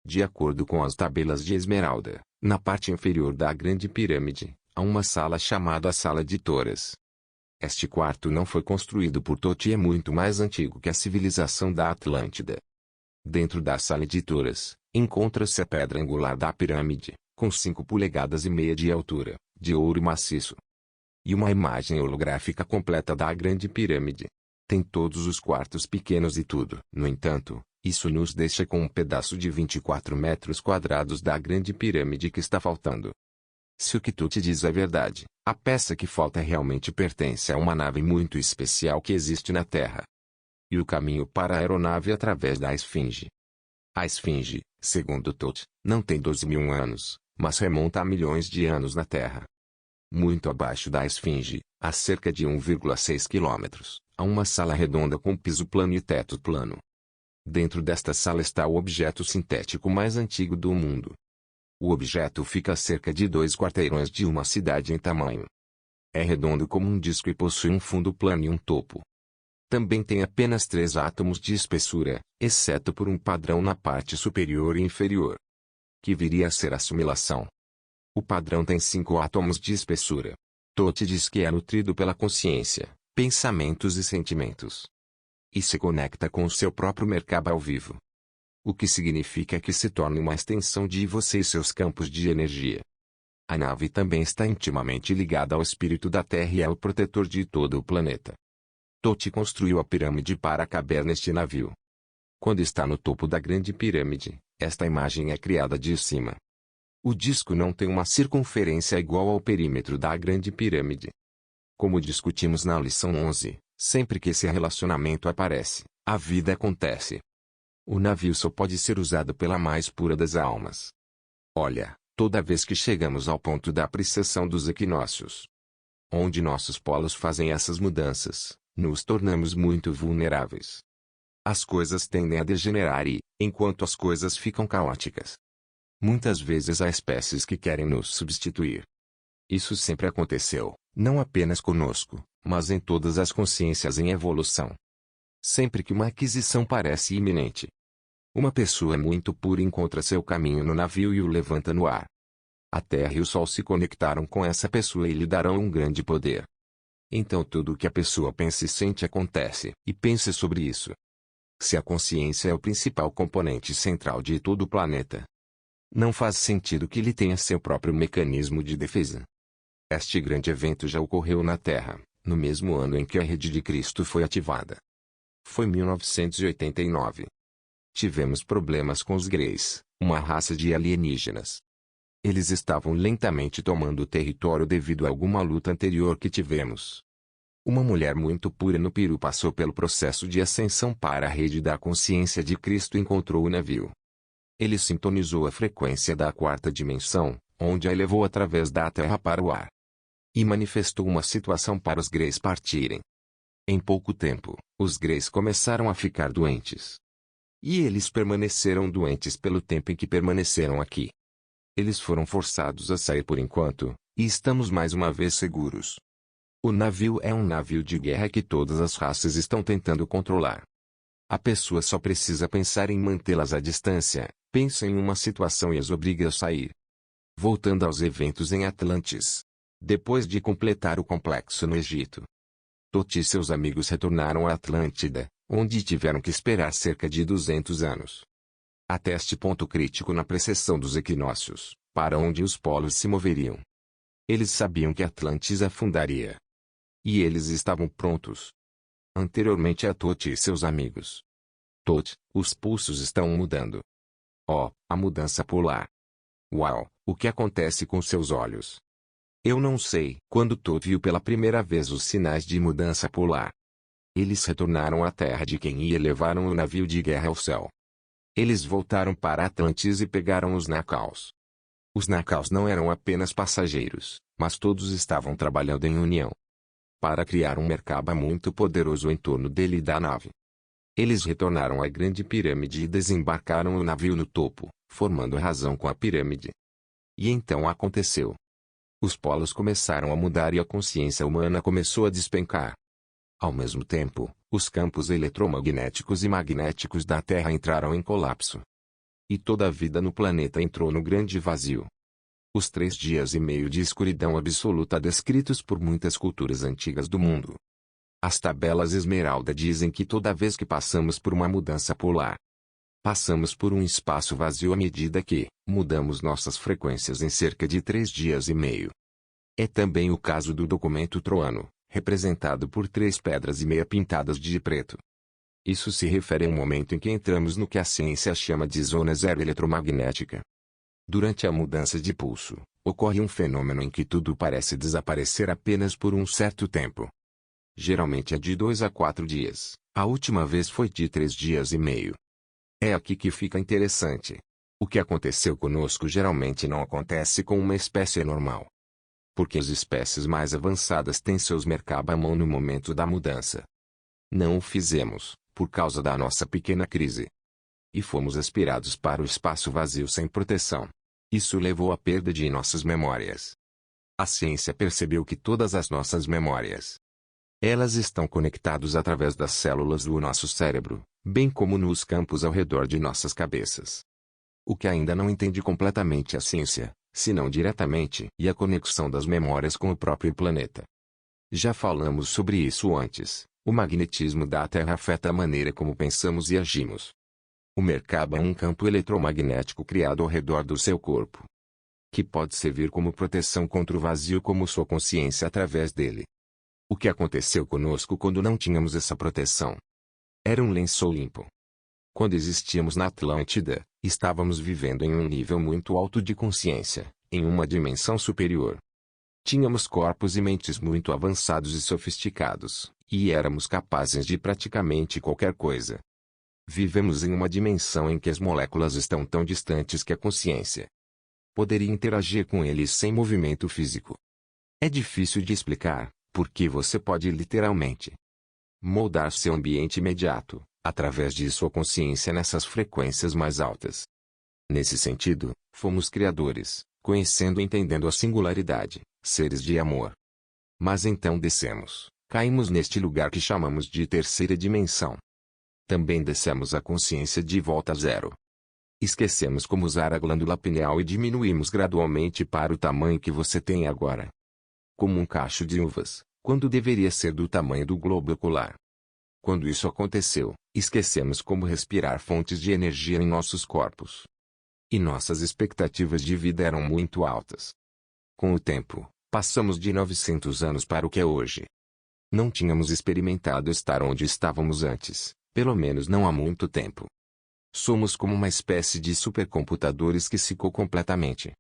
De acordo com as tabelas de esmeralda, na parte inferior da Grande Pirâmide, há uma sala chamada a Sala de Toras. Este quarto não foi construído por Thoth e é muito mais antigo que a civilização da Atlântida. Dentro da Sala de Toras, encontra-se a pedra angular da pirâmide, com 5,5 polegadas de altura, de ouro maciço. e uma imagem holográfica completa da Grande Pirâmide. Tem todos os quartos pequenos e tudo. No entanto, isso nos deixa com um pedaço de 24 metros quadrados da Grande Pirâmide que está faltando. Se o que tu te diz é verdade, a peça que falta realmente pertence a uma nave muito especial que existe na Terra. E o caminho para a aeronave através da Esfinge. A Esfinge, segundo Thoth, não tem 12.000 anos, mas remonta a milhões de anos na Terra. Muito abaixo da Esfinge, a cerca de 1,6 quilômetros, há uma sala redonda com piso plano e teto plano. Dentro desta sala está o objeto sintético mais antigo do mundo. O objeto fica a cerca de 2 quarteirões de uma cidade em tamanho. É redondo como um disco e possui um fundo plano e um topo. Também tem apenas 3 átomos de espessura, exceto por um padrão na parte superior e inferior, que viria a ser a assimilação. O padrão tem 5 átomos de espessura. Thoth diz que é nutrido pela consciência, pensamentos e sentimentos. E se conecta com o seu próprio Merkaba ao vivo. O que significa que se torna uma extensão de você e seus campos de energia. A nave também está intimamente ligada ao espírito da Terra e é o protetor de todo o planeta. Thoth construiu a pirâmide para caber neste navio. Quando está no topo da Grande Pirâmide, esta imagem é criada de cima. O disco não tem uma circunferência igual ao perímetro da Grande Pirâmide. Como discutimos na lição 11, sempre que esse relacionamento aparece, a vida acontece. O navio só pode ser usado pela mais pura das almas. Olha, toda vez que chegamos ao ponto da precessão dos equinócios, onde nossos polos fazem essas mudanças, nos tornamos muito vulneráveis. As coisas tendem a degenerar e, enquanto as coisas ficam caóticas, muitas vezes há espécies que querem nos substituir. Isso sempre aconteceu, não apenas conosco, mas em todas as consciências em evolução. Sempre que uma aquisição parece iminente, uma pessoa muito pura encontra seu caminho no navio e o levanta no ar. A Terra e o Sol se conectaram com essa pessoa e lhe darão um grande poder. Então tudo o que a pessoa pensa e sente acontece, e pense sobre isso. Se a consciência é o principal componente central de todo o planeta, não faz sentido que ele tenha seu próprio mecanismo de defesa. Este grande evento já ocorreu na Terra, no mesmo ano em que a Rede de Cristo foi ativada. Foi 1989. Tivemos problemas com os Greys, uma raça de alienígenas. Eles estavam lentamente tomando o território devido a alguma luta anterior que tivemos. Uma mulher muito pura no Peru passou pelo processo de ascensão para a rede da consciência de Cristo e encontrou o navio. Ele sintonizou a frequência da quarta dimensão, onde a elevou através da Terra para o ar. E manifestou uma situação para os Greys partirem. Em pouco tempo, os Greys começaram a ficar doentes. E eles permaneceram doentes pelo tempo em que permaneceram aqui. Eles foram forçados a sair por enquanto, e estamos mais uma vez seguros. O navio é um navio de guerra que todas as raças estão tentando controlar. A pessoa só precisa pensar em mantê-las à distância, pensa em uma situação e as obriga a sair. Voltando aos eventos em Atlantis. Depois de completar o complexo no Egito, Thoth e seus amigos retornaram a Atlântida, onde tiveram que esperar cerca de 200 anos. Até este ponto crítico na precessão dos equinócios, para onde os polos se moveriam. Eles sabiam que Atlantis afundaria. E eles estavam prontos. Anteriormente a Thoth e seus amigos. Thoth, os pulsos estão mudando. Oh, a mudança polar. Uau, o que acontece com seus olhos? Eu não sei. Quando Thoth viu pela primeira vez os sinais de mudança polar, eles retornaram à terra de quem ia e levaram o navio de guerra ao céu. Eles voltaram para Atlantis e pegaram os Nakaus. Os Nakaus não eram apenas passageiros, mas todos estavam trabalhando em união para criar um Merkaba muito poderoso em torno dele e da nave. Eles retornaram à Grande Pirâmide e desembarcaram o navio no topo, formando a razão com a pirâmide. E então aconteceu. Os polos começaram a mudar e a consciência humana começou a despencar. Ao mesmo tempo, os campos eletromagnéticos e magnéticos da Terra entraram em colapso. E toda a vida no planeta entrou no grande vazio. Os 3 dias e meio de escuridão absoluta descritos por muitas culturas antigas do mundo. As tabelas Esmeralda dizem que toda vez que passamos por uma mudança polar, passamos por um espaço vazio à medida que mudamos nossas frequências em cerca de 3 dias e meio. É também o caso do documento troano, representado por 3,5 pedras pintadas de preto. Isso se refere a um momento em que entramos no que a ciência chama de zona zero eletromagnética. Durante a mudança de pulso, ocorre um fenômeno em que tudo parece desaparecer apenas por um certo tempo. Geralmente é de 2 a 4 dias, a última vez foi de 3 dias e meio. É aqui que fica interessante. O que aconteceu conosco geralmente não acontece com uma espécie normal. Porque as espécies mais avançadas têm seus Merkaba à mão no momento da mudança. Não o fizemos, por causa da nossa pequena crise. E fomos aspirados para o espaço vazio sem proteção. Isso levou à perda de nossas memórias. A ciência percebeu que todas as nossas memórias, elas estão conectadas através das células do nosso cérebro, bem como nos campos ao redor de nossas cabeças. O que ainda não entende completamente a ciência, se não diretamente, e a conexão das memórias com o próprio planeta. Já falamos sobre isso antes. O magnetismo da Terra afeta a maneira como pensamos e agimos. O Merkaba é um campo eletromagnético criado ao redor do seu corpo, que pode servir como proteção contra o vazio como sua consciência através dele. O que aconteceu conosco quando não tínhamos essa proteção? Era um lençol limpo. Quando existíamos na Atlântida, estávamos vivendo em um nível muito alto de consciência, em uma dimensão superior. Tínhamos corpos e mentes muito avançados e sofisticados, e éramos capazes de praticamente qualquer coisa. Vivemos em uma dimensão em que as moléculas estão tão distantes que a consciência poderia interagir com eles sem movimento físico. É difícil de explicar, porque você pode literalmente moldar seu ambiente imediato, através de sua consciência nessas frequências mais altas. Nesse sentido, fomos criadores, conhecendo e entendendo a singularidade, seres de amor. Mas então descemos, caímos neste lugar que chamamos de terceira dimensão. Também descemos a consciência de volta a zero. Esquecemos como usar a glândula pineal e diminuímos gradualmente para o tamanho que você tem agora. Como um cacho de uvas, quando deveria ser do tamanho do globo ocular. Quando isso aconteceu, esquecemos como respirar fontes de energia em nossos corpos. E nossas expectativas de vida eram muito altas. Com o tempo, passamos de 900 anos para o que é hoje. Não tínhamos experimentado estar onde estávamos antes. Pelo menos não há muito tempo. Somos como uma espécie de supercomputadores que secou completamente.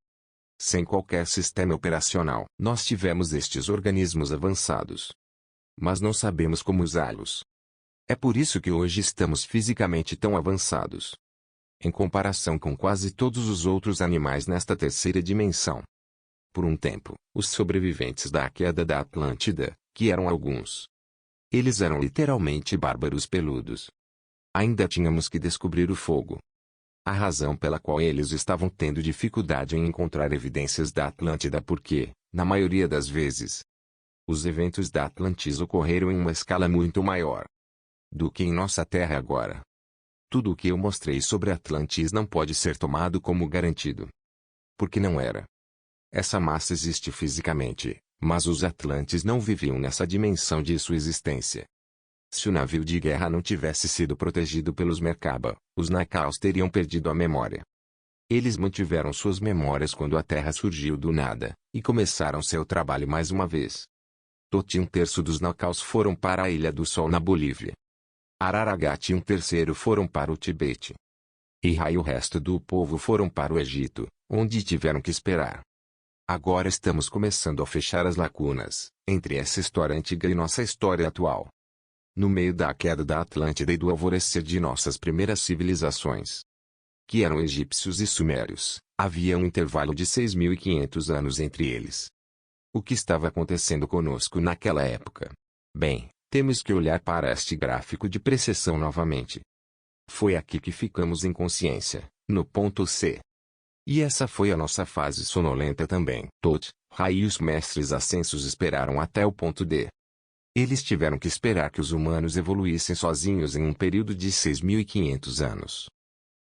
Sem qualquer sistema operacional. Nós tivemos estes organismos avançados. Mas não sabemos como usá-los. É por isso que hoje estamos fisicamente tão avançados. Em comparação com quase todos os outros animais nesta terceira dimensão. Por um tempo, os sobreviventes da queda da Atlântida, que eram alguns, eles eram literalmente bárbaros peludos. Ainda tínhamos que descobrir o fogo. A razão pela qual eles estavam tendo dificuldade em encontrar evidências da Atlântida porque, na maioria das vezes, os eventos da Atlantis ocorreram em uma escala muito maior do que em nossa Terra agora. Tudo o que eu mostrei sobre Atlantis não pode ser tomado como garantido. Porque não era. Essa massa existe fisicamente. Mas os Atlantes não viviam nessa dimensão de sua existência. Se o navio de guerra não tivesse sido protegido pelos Merkaba, os Nakaos teriam perdido a memória. Eles mantiveram suas memórias quando a Terra surgiu do nada, e começaram seu trabalho mais uma vez. Toti 1/3 dos Nakaos foram para a Ilha do Sol na Bolívia. Araragat e 1/3 foram para o Tibete. E o resto do povo foram para o Egito, onde tiveram que esperar. Agora estamos começando a fechar as lacunas entre essa história antiga e nossa história atual. No meio da queda da Atlântida e do alvorecer de nossas primeiras civilizações, que eram egípcios e sumérios, havia um intervalo de 6.500 anos entre eles. O que estava acontecendo conosco naquela época? Bem, temos que olhar para este gráfico de precessão novamente. Foi aqui que ficamos em consciência, no ponto C. E essa foi a nossa fase sonolenta também. Tot, Rai e os mestres ascensos esperaram até o ponto D. Eles tiveram que esperar que os humanos evoluíssem sozinhos em um período de 6.500 anos.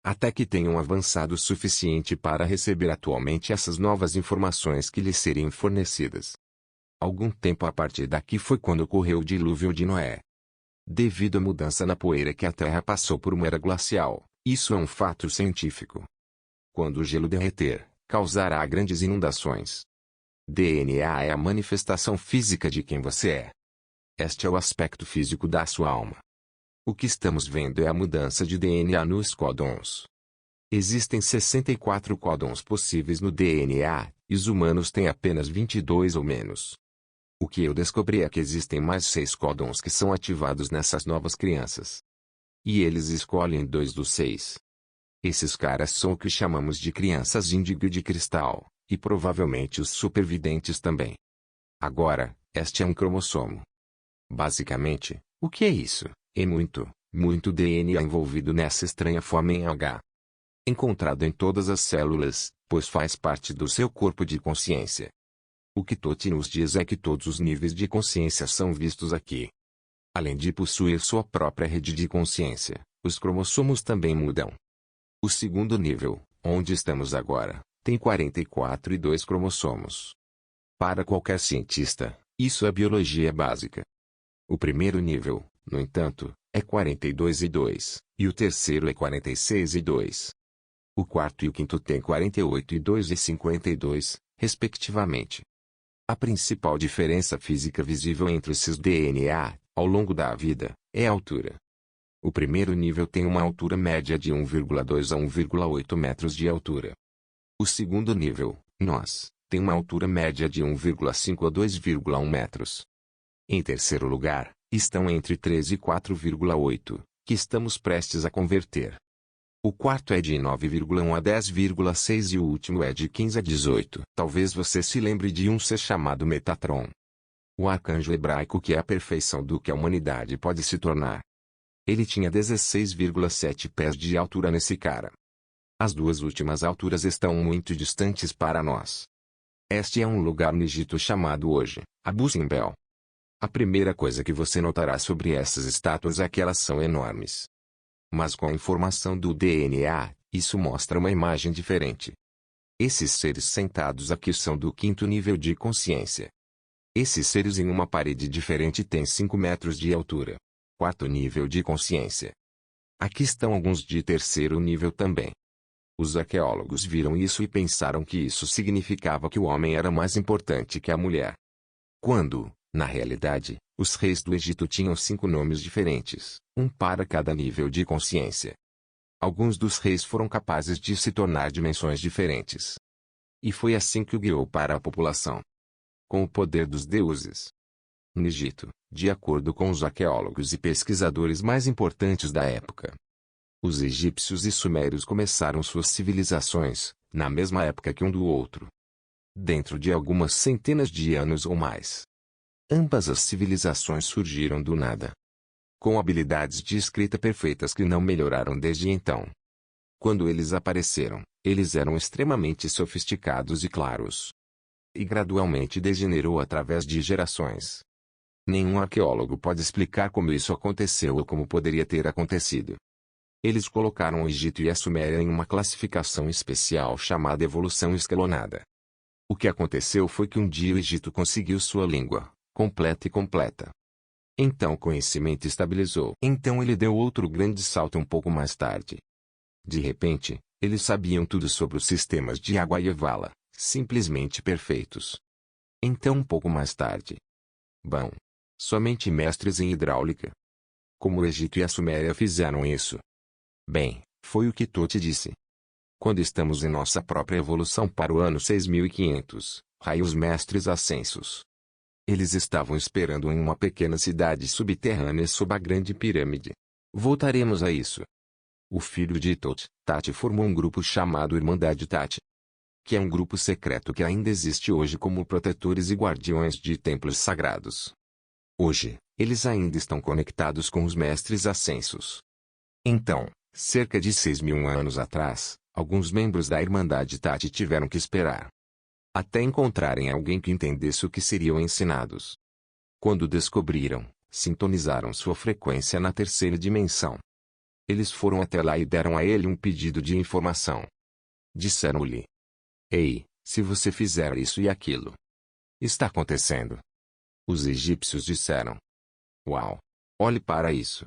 Até que tenham avançado o suficiente para receber atualmente essas novas informações que lhes seriam fornecidas. Algum tempo a partir daqui foi quando ocorreu o dilúvio de Noé. Devido à mudança na poeira que a Terra passou por uma era glacial, isso é um fato científico. Quando o gelo derreter, causará grandes inundações. DNA é a manifestação física de quem você é. Este é o aspecto físico da sua alma. O que estamos vendo é a mudança de DNA nos códons. Existem 64 códons possíveis no DNA, e os humanos têm apenas 22 ou menos. O que eu descobri é que existem mais 6 códons que são ativados nessas novas crianças. E eles escolhem 2 dos 6. Esses caras são o que chamamos de crianças índigo de cristal, e provavelmente os supervidentes também. Agora, este é um cromossomo. Basicamente, o que é isso? É muito, muito DNA envolvido nessa estranha forma em H. Encontrado em todas as células, pois faz parte do seu corpo de consciência. O que Totti nos diz é que todos os níveis de consciência são vistos aqui. Além de possuir sua própria rede de consciência, os cromossomos também mudam. O segundo nível, onde estamos agora, tem 44 e 2 cromossomos. Para qualquer cientista, isso é biologia básica. O primeiro nível, no entanto, é 42 e 2, e o terceiro é 46 e 2. O quarto e o quinto têm 48 e 2 e 52, respectivamente. A principal diferença física visível entre esses DNA, ao longo da vida, é a altura. O primeiro nível tem uma altura média de 1,2 a 1,8 metros de altura. O segundo nível, nós, tem uma altura média de 1,5 a 2,1 metros. Em terceiro lugar, estão entre 3 e 4,8, que estamos prestes a converter. O quarto é de 9,1 a 10,6 e o último é de 15 a 18. Talvez você se lembre de um ser chamado Metatron. O arcanjo hebraico que é a perfeição do que a humanidade pode se tornar. Ele tinha 16,7 pés de altura nesse cara. As duas últimas alturas estão muito distantes para nós. Este é um lugar no Egito chamado hoje, Abu Simbel. A primeira coisa que você notará sobre essas estátuas é que elas são enormes. Mas com a informação do DNA, isso mostra uma imagem diferente. Esses seres sentados aqui são do quinto nível de consciência. Esses seres em uma parede diferente têm 5 metros de altura. Quarto nível de consciência. Aqui estão alguns de terceiro nível também. Os arqueólogos viram isso e pensaram que isso significava que o homem era mais importante que a mulher. Quando, na realidade, os reis do Egito tinham 5 nomes diferentes, um para cada nível de consciência. Alguns dos reis foram capazes de se tornar dimensões diferentes. E foi assim que o guiou para a população. Com o poder dos deuses. No Egito, de acordo com os arqueólogos e pesquisadores mais importantes da época, os egípcios e sumérios começaram suas civilizações, na mesma época que um do outro. Dentro de algumas centenas de anos ou mais. Ambas as civilizações surgiram do nada. Com habilidades de escrita perfeitas que não melhoraram desde então. Quando eles apareceram, eles eram extremamente sofisticados e claros. E gradualmente degenerou através de gerações. Nenhum arqueólogo pode explicar como isso aconteceu ou como poderia ter acontecido. Eles colocaram o Egito e a Suméria em uma classificação especial chamada evolução escalonada. O que aconteceu foi que um dia o Egito conseguiu sua língua, completa. Então o conhecimento estabilizou. Então ele deu outro grande salto um pouco mais tarde. De repente, eles sabiam tudo sobre os sistemas de água e vala, simplesmente perfeitos. Então um pouco mais tarde. Bom, somente mestres em hidráulica. Como o Egito e a Suméria fizeram isso? Bem, foi o que Totti disse. Quando estamos em nossa própria evolução para o ano 6500, raios mestres ascensos. Eles estavam esperando em uma pequena cidade subterrânea sob a grande pirâmide. Voltaremos a isso. O filho de Totti, Tati, formou um grupo chamado Irmandade Tati, que é um grupo secreto que ainda existe hoje como protetores e guardiões de templos sagrados. Hoje, eles ainda estão conectados com os mestres ascensos. Então, cerca de 6.000 anos atrás, alguns membros da Irmandade Tati tiveram que esperar até encontrarem alguém que entendesse o que seriam ensinados. Quando descobriram, sintonizaram sua frequência na terceira dimensão. Eles foram até lá e deram a ele um pedido de informação. Disseram-lhe: Ei, se você fizer isso e aquilo. Está acontecendo. Os egípcios disseram: Uau! Olhe para isso.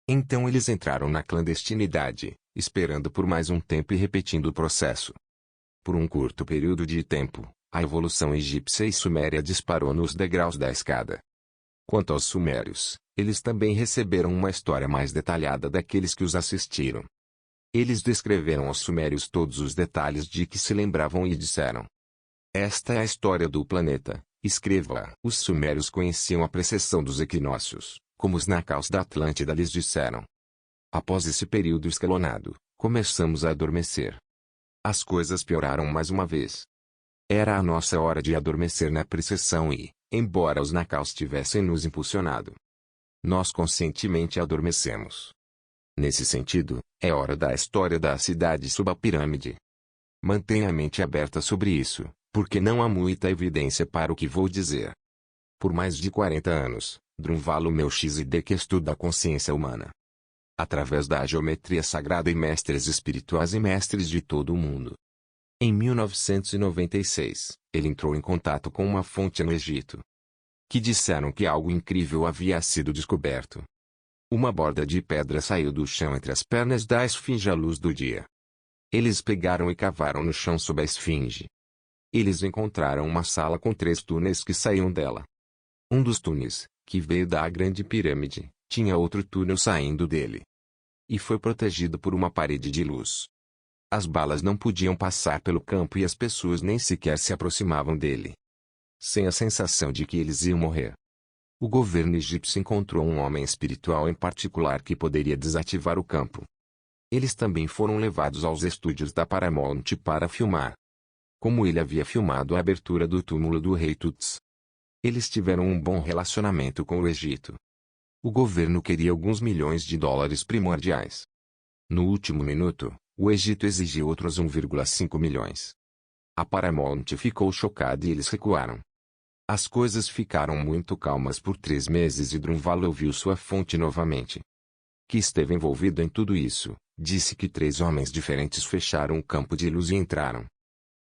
Então eles entraram na clandestinidade, esperando por mais um tempo e repetindo o processo. Por um curto período de tempo, A evolução egípcia e suméria disparou nos degraus da escada. Quanto aos sumérios, eles também receberam uma história mais detalhada daqueles que os assistiram. Eles descreveram aos sumérios todos os detalhes de que se lembravam e disseram: esta é a história do planeta, escreva-a. Os sumérios conheciam a precessão dos equinócios, como os Nakaus da Atlântida lhes disseram. Após esse período escalonado, começamos a adormecer. As coisas pioraram mais uma vez. Era a nossa hora de adormecer na precessão e, embora os Nakaus tivessem nos impulsionado, nós conscientemente adormecemos. Nesse sentido, é hora da história da cidade sob a pirâmide. Mantenha a mente aberta sobre isso, porque não há muita evidência para o que vou dizer. Por mais de 40 anos, Drunvalo Melchizedek estuda a consciência humana. Através da geometria sagrada e mestres espirituais e mestres de todo o mundo. Em 1996, ele entrou em contato com uma fonte no Egito, que disseram que algo incrível havia sido descoberto. Uma borda de pedra saiu do chão entre as pernas da esfinge à luz do dia. Eles pegaram e cavaram no chão sob a esfinge. Eles encontraram uma sala com 3 túneis que saíam dela. Um dos túneis, que veio da grande pirâmide, tinha outro túnel saindo dele. E foi protegido por uma parede de luz. As balas não podiam passar pelo campo e as pessoas nem sequer se aproximavam dele, sem a sensação de que eles iam morrer. O governo egípcio encontrou um homem espiritual em particular que poderia desativar o campo. Eles também foram levados aos estúdios da Paramount para filmar. Como ele havia filmado a abertura do túmulo do rei Tuts. Eles tiveram um bom relacionamento com o Egito. O governo queria alguns milhões de dólares primordiais. No último minuto, o Egito exigiu outros 1,5 milhões. A Paramount ficou chocada e eles recuaram. As coisas ficaram muito calmas por 3 meses e Drunvalo ouviu sua fonte novamente. Que esteve envolvido em tudo isso, disse que 3 homens diferentes fecharam o campo de luz e entraram.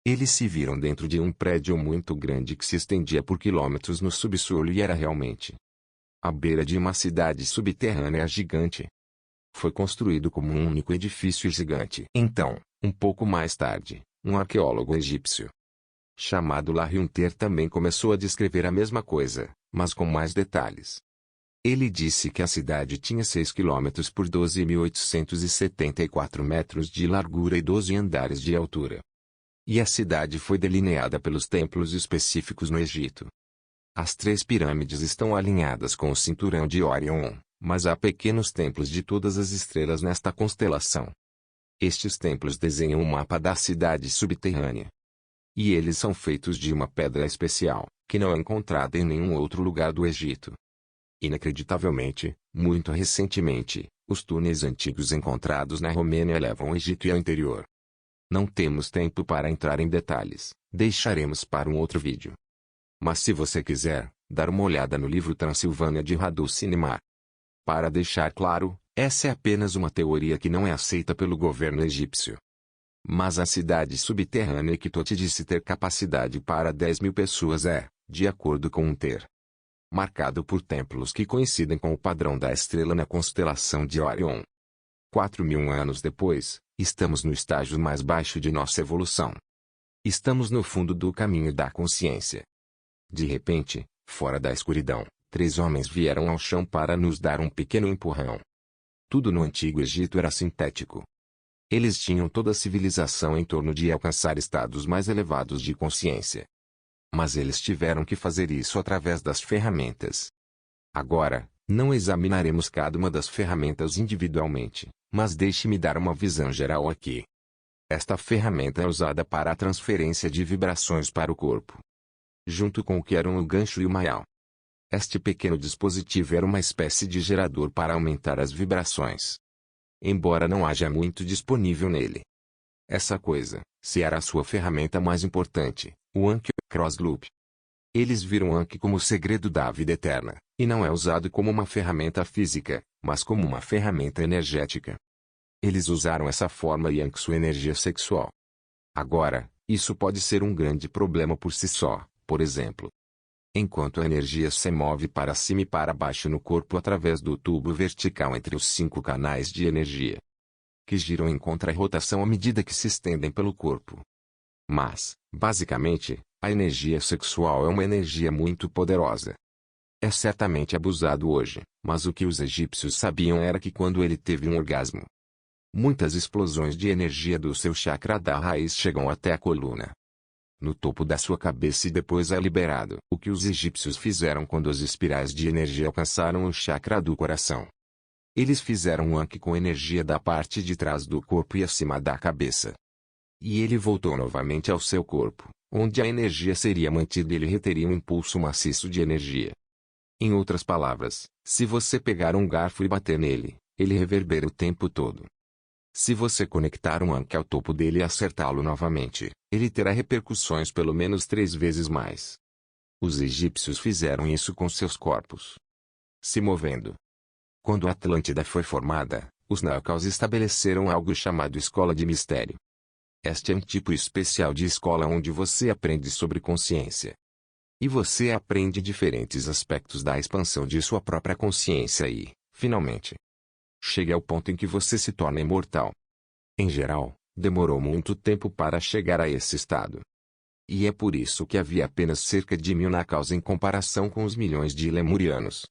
Eles se viram dentro de um prédio muito grande que se estendia por quilômetros no subsolo e era realmente à beira de uma cidade subterrânea gigante. Foi construído como um único edifício gigante. Então, um pouco mais tarde, um arqueólogo egípcio chamado Larriunter também começou a descrever a mesma coisa, mas com mais detalhes. Ele disse que a cidade tinha 6 quilômetros por 12.874 metros de largura e 12 andares de altura. E a cidade foi delineada pelos templos específicos no Egito. As 3 pirâmides estão alinhadas com o cinturão de Orion, mas há pequenos templos de todas as estrelas nesta constelação. Estes templos desenham um mapa da cidade subterrânea. E eles são feitos de uma pedra especial, que não é encontrada em nenhum outro lugar do Egito. Inacreditavelmente, muito recentemente, os túneis antigos encontrados na Romênia levam ao Egito e ao interior. Não temos tempo para entrar em detalhes, deixaremos para um outro vídeo. Mas se você quiser, dar uma olhada no livro Transilvânia de Radu Sinemar. Para deixar claro, essa é apenas uma teoria que não é aceita pelo governo egípcio. Mas a cidade subterrânea que Tote disse ter capacidade para 10.000 pessoas é, de acordo com um ter, marcado por templos que coincidem com o padrão da estrela na constelação de Orion. 4.000 anos depois, estamos no estágio mais baixo de nossa evolução. Estamos no fundo do caminho da consciência. De repente, fora da escuridão, 3 homens vieram ao chão para nos dar um pequeno empurrão. Tudo no Antigo Egito era sintético. Eles tinham toda a civilização em torno de alcançar estados mais elevados de consciência. Mas eles tiveram que fazer isso através das ferramentas. Agora, não examinaremos cada uma das ferramentas individualmente, mas deixe-me dar uma visão geral aqui. Esta ferramenta é usada para a transferência de vibrações para o corpo, junto com o que eram o gancho e o maial. Este pequeno dispositivo era uma espécie de gerador para aumentar as vibrações. Embora não haja muito disponível nele. Essa coisa, se era a sua ferramenta mais importante, o Anki Cross Loop. Eles viram o Anki como o segredo da vida eterna, e não é usado como uma ferramenta física, mas como uma ferramenta energética. Eles usaram essa forma e Anki sua energia sexual. Agora, isso pode ser um grande problema por si só, por exemplo. Enquanto a energia se move para cima e para baixo no corpo através do tubo vertical entre os 5 canais de energia, que giram em contra-rotação à medida que se estendem pelo corpo. Mas, basicamente, A energia sexual é uma energia muito poderosa. É certamente abusado hoje, mas o que os egípcios sabiam era que quando ele teve um orgasmo, muitas explosões de energia do seu chakra da raiz chegam até a coluna, no topo da sua cabeça e depois é liberado. O que os egípcios fizeram quando as espirais de energia alcançaram o chakra do coração? Eles fizeram um anque com energia da parte de trás do corpo e acima da cabeça. E ele voltou novamente ao seu corpo, onde a energia seria mantida e ele reteria um impulso maciço de energia. Em outras palavras, se você pegar um garfo e bater nele, ele reverbera o tempo todo. Se você conectar um anque ao topo dele e acertá-lo novamente, ele terá repercussões pelo menos 3 vezes mais. Os egípcios fizeram isso com seus corpos, se movendo. Quando a Atlântida foi formada, os Nakaus estabeleceram algo chamado Escola de Mistério. Este é um tipo especial de escola onde você aprende sobre consciência. E você aprende diferentes aspectos da expansão de sua própria consciência e, finalmente, chegue ao ponto em que você se torna imortal. Em geral, demorou muito tempo para chegar a esse estado. E é por isso que havia apenas cerca de 1000 Nakaus em comparação com os milhões de lemurianos.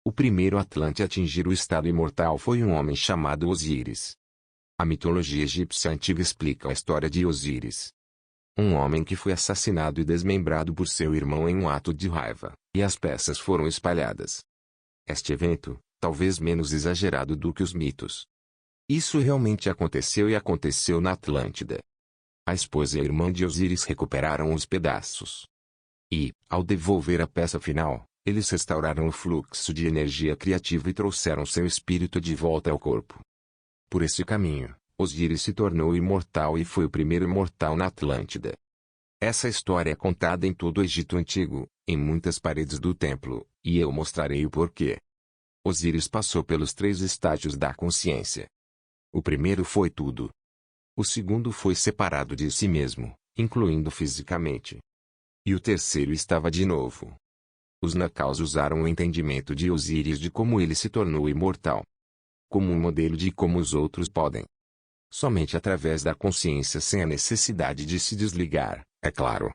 O primeiro Atlante a atingir o estado imortal foi um homem chamado Osíris. A mitologia egípcia antiga explica a história de Osíris. Um homem que foi assassinado e desmembrado por seu irmão em um ato de raiva, e as peças foram espalhadas. Este evento, talvez menos exagerado do que os mitos. Isso realmente aconteceu e aconteceu na Atlântida. A esposa e a irmã de Osíris recuperaram os pedaços. E, ao devolver a peça final, eles restauraram o fluxo de energia criativa e trouxeram seu espírito de volta ao corpo. Por esse caminho, Osíris se tornou imortal e foi o primeiro imortal na Atlântida. Essa história é contada em todo o Egito Antigo, em muitas paredes do templo, e eu mostrarei o porquê. Osíris passou pelos 3 estágios da consciência. O primeiro foi tudo. O segundo foi separado de si mesmo, incluindo fisicamente. E o terceiro estava de novo. Os Nakaus usaram o entendimento de Osíris de como ele se tornou imortal, como um modelo de como os outros podem. Somente através da consciência sem a necessidade de se desligar, é claro.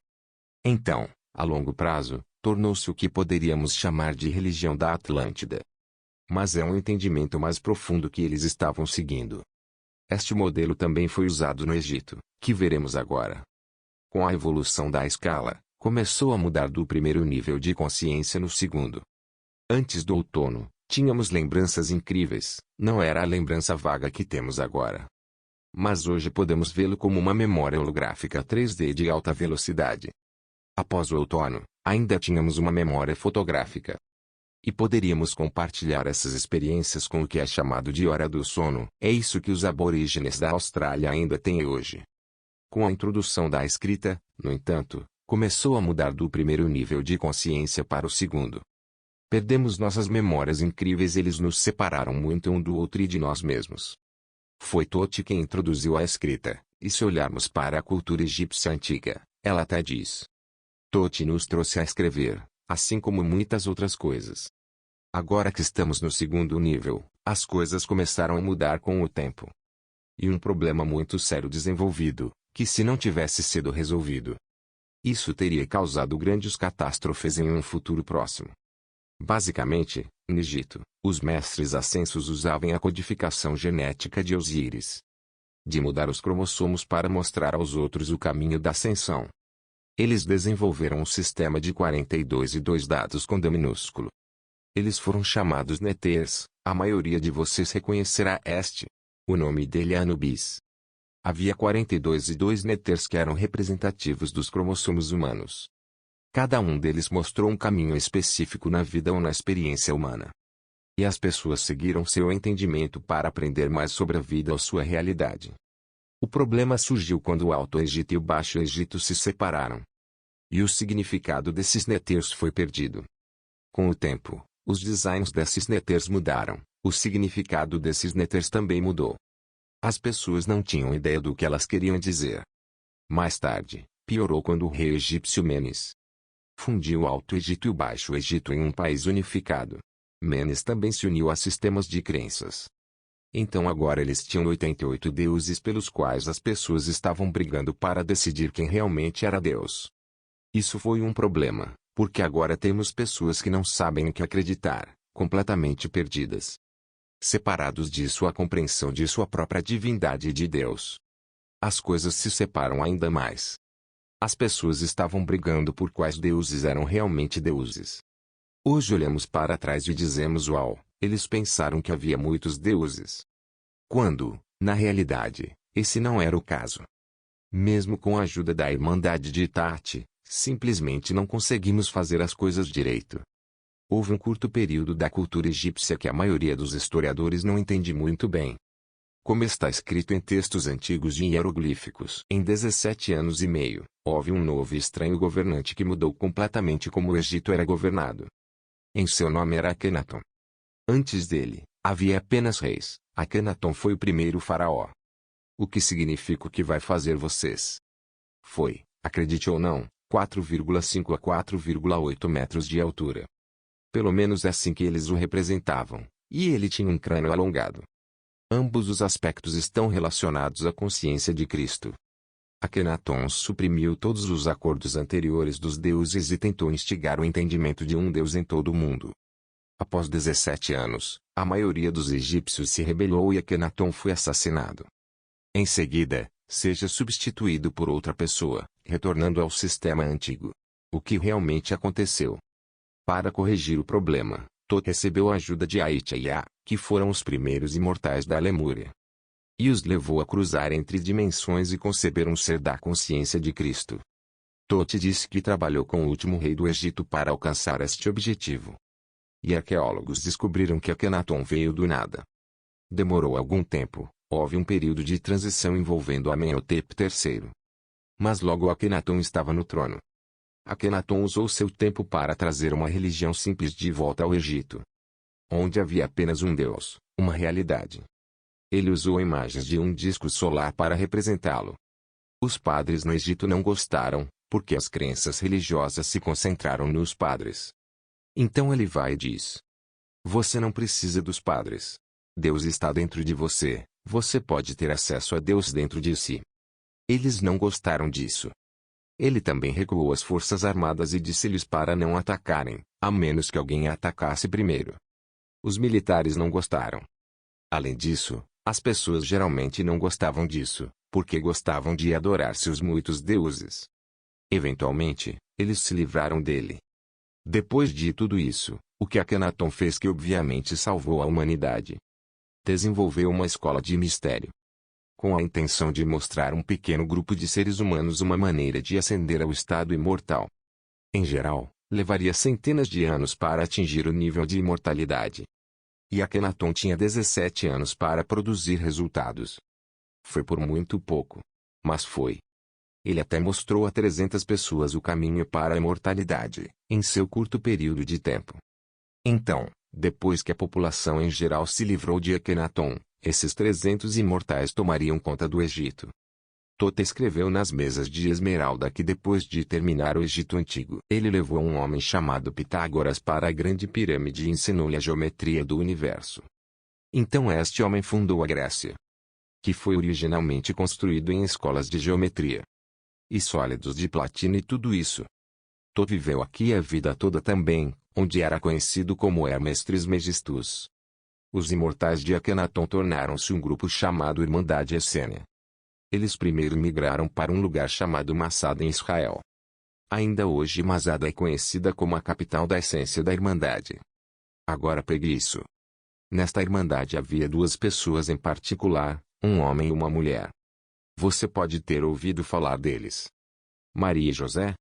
Então, a longo prazo, tornou-se o que poderíamos chamar de religião da Atlântida. Mas é um entendimento mais profundo que eles estavam seguindo. Este modelo também foi usado no Egito, que veremos agora. Com a evolução da escala, começou a mudar do primeiro nível de consciência no segundo. Antes do outono, tínhamos lembranças incríveis, não era a lembrança vaga que temos agora. Mas hoje podemos vê-lo como uma memória holográfica 3D de alta velocidade. Após o outono, ainda tínhamos uma memória fotográfica. E poderíamos compartilhar essas experiências com o que é chamado de hora do sono. É isso que os aborígenes da Austrália ainda têm hoje. Com a introdução da escrita, no entanto, começou a mudar do primeiro nível de consciência para o segundo. Perdemos nossas memórias incríveis, eles nos separaram muito um do outro e de nós mesmos. Foi Tote quem introduziu a escrita, e se olharmos para a cultura egípcia antiga, ela até diz. Tote nos trouxe a escrever, assim como muitas outras coisas. Agora que estamos no segundo nível, as coisas começaram a mudar com o tempo. E um problema muito sério desenvolvido, que se não tivesse sido resolvido, isso teria causado grandes catástrofes em um futuro próximo. Basicamente, no Egito, os mestres ascensos usavam a codificação genética de Osíris, de mudar os cromossomos para mostrar aos outros o caminho da ascensão. Eles desenvolveram um sistema de 42 e 2 dados com D minúsculo. Eles foram chamados Neters, a maioria de vocês reconhecerá este. O nome dele é Anubis. Havia 42 e 2 Neters que eram representativos dos cromossomos humanos. Cada um deles mostrou um caminho específico na vida ou na experiência humana. E as pessoas seguiram seu entendimento para aprender mais sobre a vida ou sua realidade. O problema surgiu quando o Alto Egito e o Baixo Egito se separaram. E o significado desses neters foi perdido. Com o tempo, os designs desses neters mudaram, o significado desses neters também mudou. As pessoas não tinham ideia do que elas queriam dizer. Mais tarde, piorou quando o rei egípcio Menes fundiu o Alto Egito e o Baixo Egito em um país unificado. Menes também se uniu a sistemas de crenças. Então agora eles tinham 88 deuses pelos quais as pessoas estavam brigando para decidir quem realmente era Deus. Isso foi um problema, porque agora temos pessoas que não sabem o que acreditar, completamente perdidas, separados de sua compreensão de sua própria divindade e de Deus. As coisas se separam ainda mais. As pessoas estavam brigando por quais deuses eram realmente deuses. Hoje olhamos para trás e dizemos uau, eles pensaram que havia muitos deuses. Quando, na realidade, esse não era o caso. Mesmo com a ajuda da Irmandade de Itachi, simplesmente não conseguimos fazer as coisas direito. Houve um curto período da cultura egípcia que a maioria dos historiadores não entende muito bem. Como está escrito em textos antigos e hieroglíficos, em 17 anos e meio, houve um novo e estranho governante que mudou completamente como o Egito era governado. Em seu nome era Akenaton. Antes dele, havia apenas reis. Akenaton foi o primeiro faraó. O que significa o que vai fazer vocês? Foi, acredite ou não, 4,5 a 4,8 metros de altura. Pelo menos é assim que eles o representavam, e ele tinha um crânio alongado. Ambos os aspectos estão relacionados à consciência de Cristo. Akenaton suprimiu todos os acordos anteriores dos deuses e tentou instigar o entendimento de um Deus em todo o mundo. Após 17 anos, a maioria dos egípcios se rebelou e Akenaton foi assassinado. Em seguida, seja substituído por outra pessoa, retornando ao sistema antigo. O que realmente aconteceu? Para corrigir o problema, Thoth recebeu a ajuda de Ait e Ea, que foram os primeiros imortais da Lemúria. E os levou a cruzar entre dimensões e conceber um ser da consciência de Cristo. Thoth disse que trabalhou com o último rei do Egito para alcançar este objetivo. E arqueólogos descobriram que Akenaton veio do nada. Demorou algum tempo, houve um período de transição envolvendo Amenhotep III. Mas logo Akenaton estava no trono. Akenaton usou seu tempo para trazer uma religião simples de volta ao Egito, onde havia apenas um Deus, uma realidade. Ele usou imagens de um disco solar para representá-lo. Os padres no Egito não gostaram, porque as crenças religiosas se concentraram nos padres. Então ele vai e diz: você não precisa dos padres. Deus está dentro de você, você pode ter acesso a Deus dentro de si. Eles não gostaram disso. Ele também recuou as forças armadas e disse-lhes para não atacarem, a menos que alguém atacasse primeiro. Os militares não gostaram. Além disso, as pessoas geralmente não gostavam disso, porque gostavam de adorar seus muitos deuses. Eventualmente, eles se livraram dele. Depois de tudo isso, o que Akenaton fez que obviamente salvou a humanidade? Desenvolveu uma escola de mistério, com a intenção de mostrar a um pequeno grupo de seres humanos uma maneira de ascender ao estado imortal. Em geral, levaria centenas de anos para atingir o nível de imortalidade. E Akenaton tinha 17 anos para produzir resultados. Foi por muito pouco. Mas foi. Ele até mostrou a 300 pessoas o caminho para a imortalidade, em seu curto período de tempo. Então, depois que a população em geral se livrou de Akenaton, esses 300 imortais tomariam conta do Egito. Thoth escreveu nas mesas de esmeralda que depois de terminar o Egito Antigo, ele levou um homem chamado Pitágoras para a Grande Pirâmide e ensinou-lhe a geometria do universo. Então este homem fundou a Grécia, que foi originalmente construído em escolas de geometria e sólidos de platina e tudo isso. Thoth viveu aqui a vida toda também, onde era conhecido como Hermes Trismegistus. Os imortais de Akenaton tornaram-se um grupo chamado Irmandade Essênia. Eles primeiro migraram para um lugar chamado Masada em Israel. Ainda hoje Masada é conhecida como a capital da essência da Irmandade. Agora pegue isso. Nesta Irmandade havia duas pessoas em particular, um homem e uma mulher. Você pode ter ouvido falar deles. Maria e José?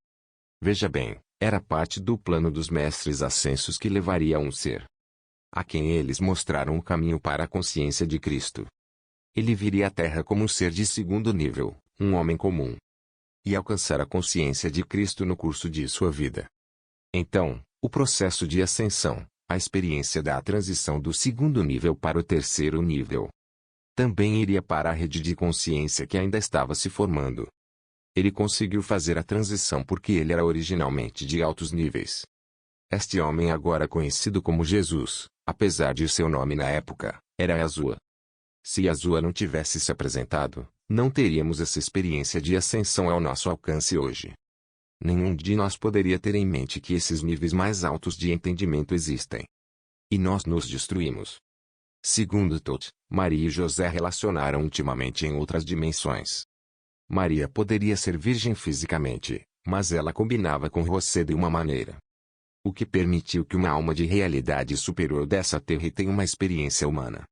Veja bem, era parte do plano dos mestres ascensos que levaria a um ser a quem eles mostraram o caminho para a consciência de Cristo. Ele viria à Terra como um ser de segundo nível, um homem comum, e alcançar a consciência de Cristo no curso de sua vida. Então, o processo de ascensão, a experiência da transição do segundo nível para o terceiro nível, também iria para a rede de consciência que ainda estava se formando. Ele conseguiu fazer a transição porque ele era originalmente de altos níveis. Este homem agora conhecido como Jesus, apesar de seu nome na época, era Yahshua. Se Yahshua não tivesse se apresentado, não teríamos essa experiência de ascensão ao nosso alcance hoje. Nenhum de nós poderia ter em mente que esses níveis mais altos de entendimento existem. E nós nos destruímos. Segundo Toth, Maria e José relacionaram intimamente em outras dimensões. Maria poderia ser virgem fisicamente, mas ela combinava com José de uma maneira. O que permitiu que uma alma de realidade superior dessa terra tenha uma experiência humana.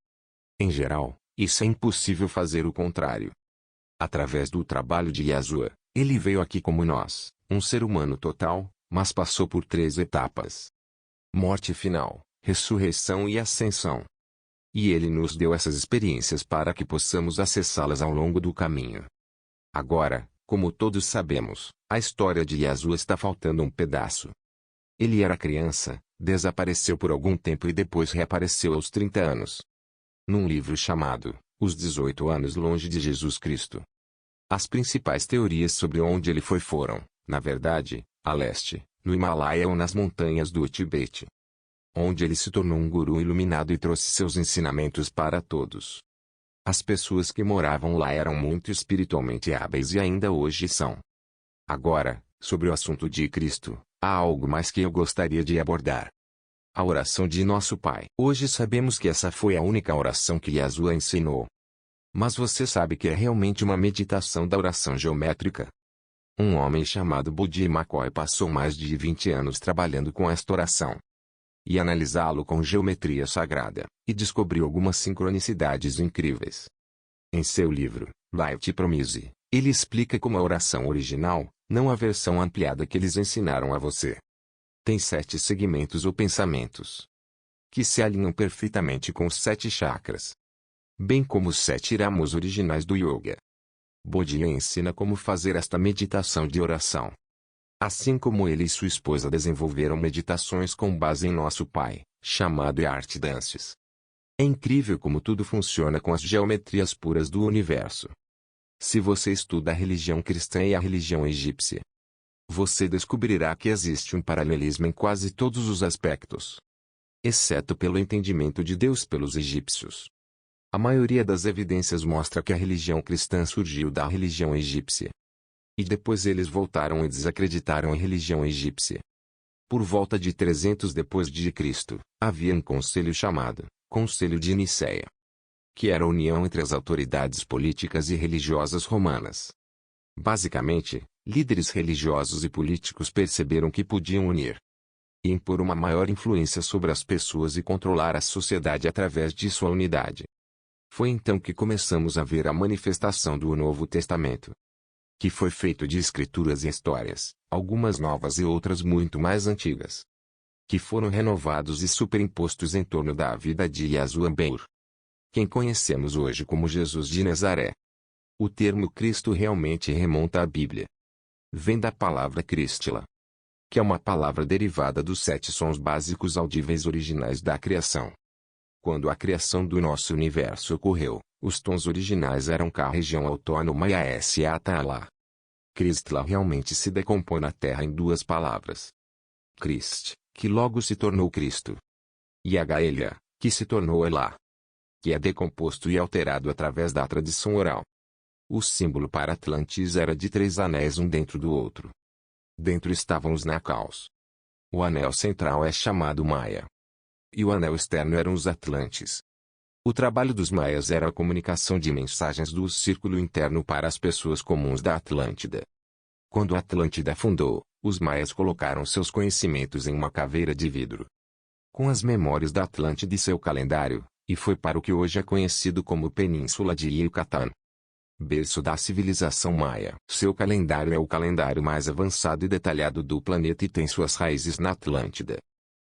Em geral, isso é impossível fazer o contrário. Através do trabalho de Yeshua, ele veio aqui como nós, um ser humano total, mas passou por 3 etapas: morte final, ressurreição e ascensão. E ele nos deu essas experiências para que possamos acessá-las ao longo do caminho. Agora, como todos sabemos, a história de Yeshua está faltando um pedaço. Ele era criança, desapareceu por algum tempo e depois reapareceu aos 30 anos. Num livro chamado Os 18 Anos Longe de Jesus Cristo. As principais teorias sobre onde ele foi foram, na verdade, a leste, no Himalaia ou nas montanhas do Tibete. Onde ele se tornou um guru iluminado e trouxe seus ensinamentos para todos. As pessoas que moravam lá eram muito espiritualmente hábeis e ainda hoje são. Agora, sobre o assunto de Cristo, há algo mais que eu gostaria de abordar. A oração de Nosso Pai. Hoje sabemos que essa foi a única oração que Yeshua ensinou. Mas você sabe que é realmente uma meditação da oração geométrica? Um homem chamado Buddy McCoy passou mais de 20 anos trabalhando com esta oração. E analisá-lo com geometria sagrada, e descobriu algumas sincronicidades incríveis. Em seu livro, Light Promise, ele explica como a oração original, não a versão ampliada que eles ensinaram a você, tem 7 segmentos ou pensamentos que se alinham perfeitamente com os 7 chakras, bem como os 7 ramos originais do yoga. Bodhi ensina como fazer esta meditação de oração. Assim como ele e sua esposa desenvolveram meditações com base em Nosso Pai, chamado Art Dances. É incrível como tudo funciona com as geometrias puras do universo. Se você estuda a religião cristã e a religião egípcia, você descobrirá que existe um paralelismo em quase todos os aspectos, exceto pelo entendimento de Deus pelos egípcios. A maioria das evidências mostra que a religião cristã surgiu da religião egípcia. E depois eles voltaram e desacreditaram a religião egípcia. Por volta de 300 depois de Cristo, havia um conselho chamado Conselho de Nicéia, que era a união entre as autoridades políticas e religiosas romanas. Basicamente, líderes religiosos e políticos perceberam que podiam unir e impor uma maior influência sobre as pessoas e controlar a sociedade através de sua unidade. Foi então que começamos a ver a manifestação do Novo Testamento, que foi feito de escrituras e histórias, algumas novas e outras muito mais antigas, que foram renovados e superimpostos em torno da vida de Yeshua Ben-Hur, quem conhecemos hoje como Jesus de Nazaré. O termo Cristo realmente remonta à Bíblia. Vem da palavra Cristila, que é uma palavra derivada dos 7 sons básicos audíveis originais da criação. Quando a criação do nosso universo ocorreu, os tons originais eram K, região autônoma, e AS e Atala. Cristla realmente se decompõe na Terra em 2 palavras. Christ, que logo se tornou Cristo. E Elia, que se tornou Elá, que é decomposto e alterado através da tradição oral. O símbolo para Atlantis era de 3 anéis um dentro do outro. Dentro estavam os Nakaus. O anel central é chamado Maia. E o anel externo eram os Atlantes. O trabalho dos maias era a comunicação de mensagens do círculo interno para as pessoas comuns da Atlântida. Quando a Atlântida afundou, os maias colocaram seus conhecimentos em uma caveira de vidro, com as memórias da Atlântida e seu calendário, e foi para o que hoje é conhecido como Península de Yucatán, berço da civilização maia. Seu calendário é o calendário mais avançado e detalhado do planeta e tem suas raízes na Atlântida.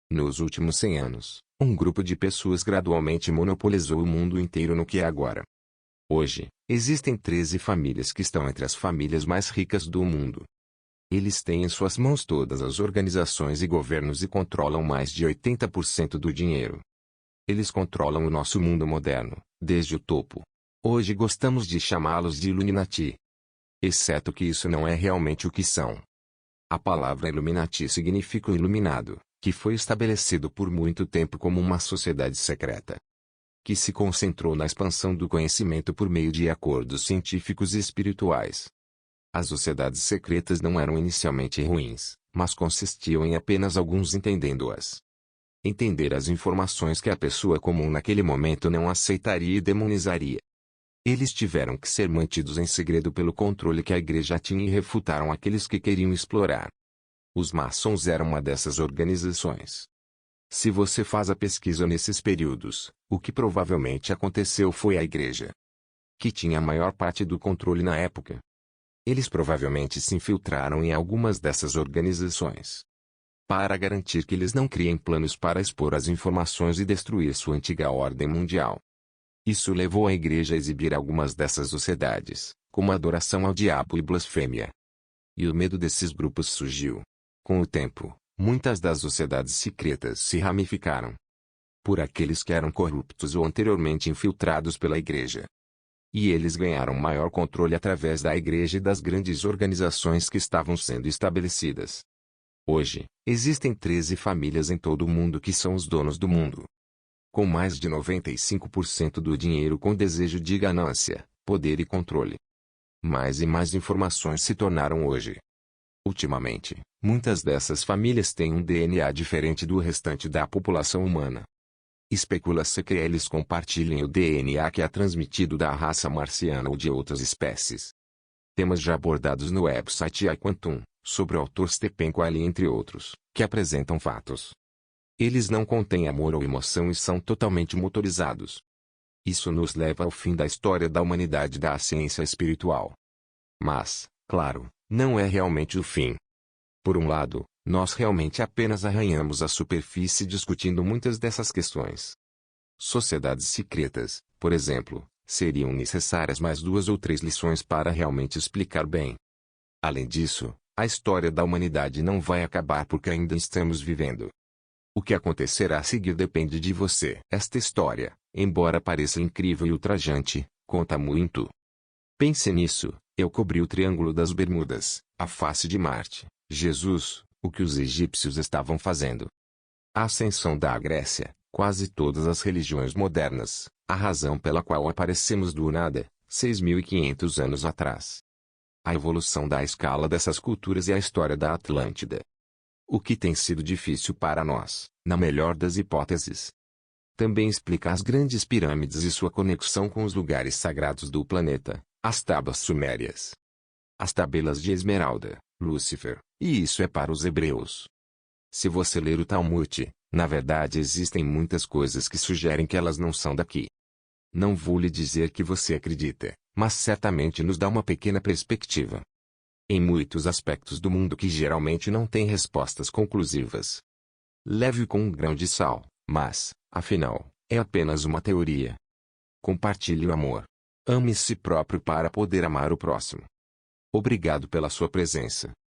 Nos últimos 100 anos, um grupo de pessoas gradualmente monopolizou o mundo inteiro no que é agora. Hoje, existem 13 famílias que estão entre as famílias mais ricas do mundo. Eles têm em suas mãos todas as organizações e governos e controlam mais de 80% do dinheiro. Eles controlam o nosso mundo moderno, desde o topo. Hoje gostamos de chamá-los de Illuminati. Exceto que isso não é realmente o que são. A palavra Illuminati significa o iluminado, que foi estabelecido por muito tempo como uma sociedade secreta, que se concentrou na expansão do conhecimento por meio de acordos científicos e espirituais. As sociedades secretas não eram inicialmente ruins, mas consistiam em apenas alguns entendendo-as. Entender as informações que a pessoa comum naquele momento não aceitaria e demonizaria. Eles tiveram que ser mantidos em segredo pelo controle que a igreja tinha e refutaram aqueles que queriam explorar. Os maçons eram uma dessas organizações. Se você faz a pesquisa nesses períodos, o que provavelmente aconteceu foi a igreja, que tinha a maior parte do controle na época. Eles provavelmente se infiltraram em algumas dessas organizações, para garantir que eles não criem planos para expor as informações e destruir sua antiga ordem mundial. Isso levou a igreja a exibir algumas dessas sociedades, como adoração ao diabo e blasfêmia. E o medo desses grupos surgiu. Com o tempo, muitas das sociedades secretas se ramificaram por aqueles que eram corruptos ou anteriormente infiltrados pela igreja. E eles ganharam maior controle através da igreja e das grandes organizações que estavam sendo estabelecidas. Hoje, existem 13 famílias em todo o mundo que são os donos do mundo, com mais de 95% do dinheiro com desejo de ganância, poder e controle. Mais e mais informações se tornaram hoje. Ultimamente, muitas dessas famílias têm um DNA diferente do restante da população humana. Especula-se que eles compartilhem o DNA que é transmitido da raça marciana ou de outras espécies. Temas já abordados no website iQuantum, sobre o autor Stephen Covey entre outros, que apresentam fatos. Eles não contêm amor ou emoção e são totalmente motorizados. Isso nos leva ao fim da história da humanidade da ciência espiritual. Mas, claro, não é realmente o fim. Por um lado, nós realmente apenas arranhamos a superfície discutindo muitas dessas questões. Sociedades secretas, por exemplo, seriam necessárias mais 2 ou 3 lições para realmente explicar bem. Além disso, a história da humanidade não vai acabar porque ainda estamos vivendo. O que acontecerá a seguir depende de você. Esta história, embora pareça incrível e ultrajante, conta muito. Pense nisso: eu cobri o Triângulo das Bermudas, a face de Marte, Jesus, o que os egípcios estavam fazendo. A ascensão da Grécia, quase todas as religiões modernas, a razão pela qual aparecemos do nada, 6.500 anos atrás. A evolução da escala dessas culturas e a história da Atlântida. O que tem sido difícil para nós, na melhor das hipóteses. Também explica as grandes pirâmides e sua conexão com os lugares sagrados do planeta, as tábuas sumérias, as tabelas de Esmeralda, Lúcifer, e isso é para os hebreus. Se você ler o Talmud, na verdade existem muitas coisas que sugerem que elas não são daqui. Não vou lhe dizer que você acredita, mas certamente nos dá uma pequena perspectiva. Em muitos aspectos do mundo que geralmente não têm respostas conclusivas. Leve-o com um grão de sal, mas, afinal, é apenas uma teoria. Compartilhe o amor. Ame si próprio para poder amar o próximo. Obrigado pela sua presença.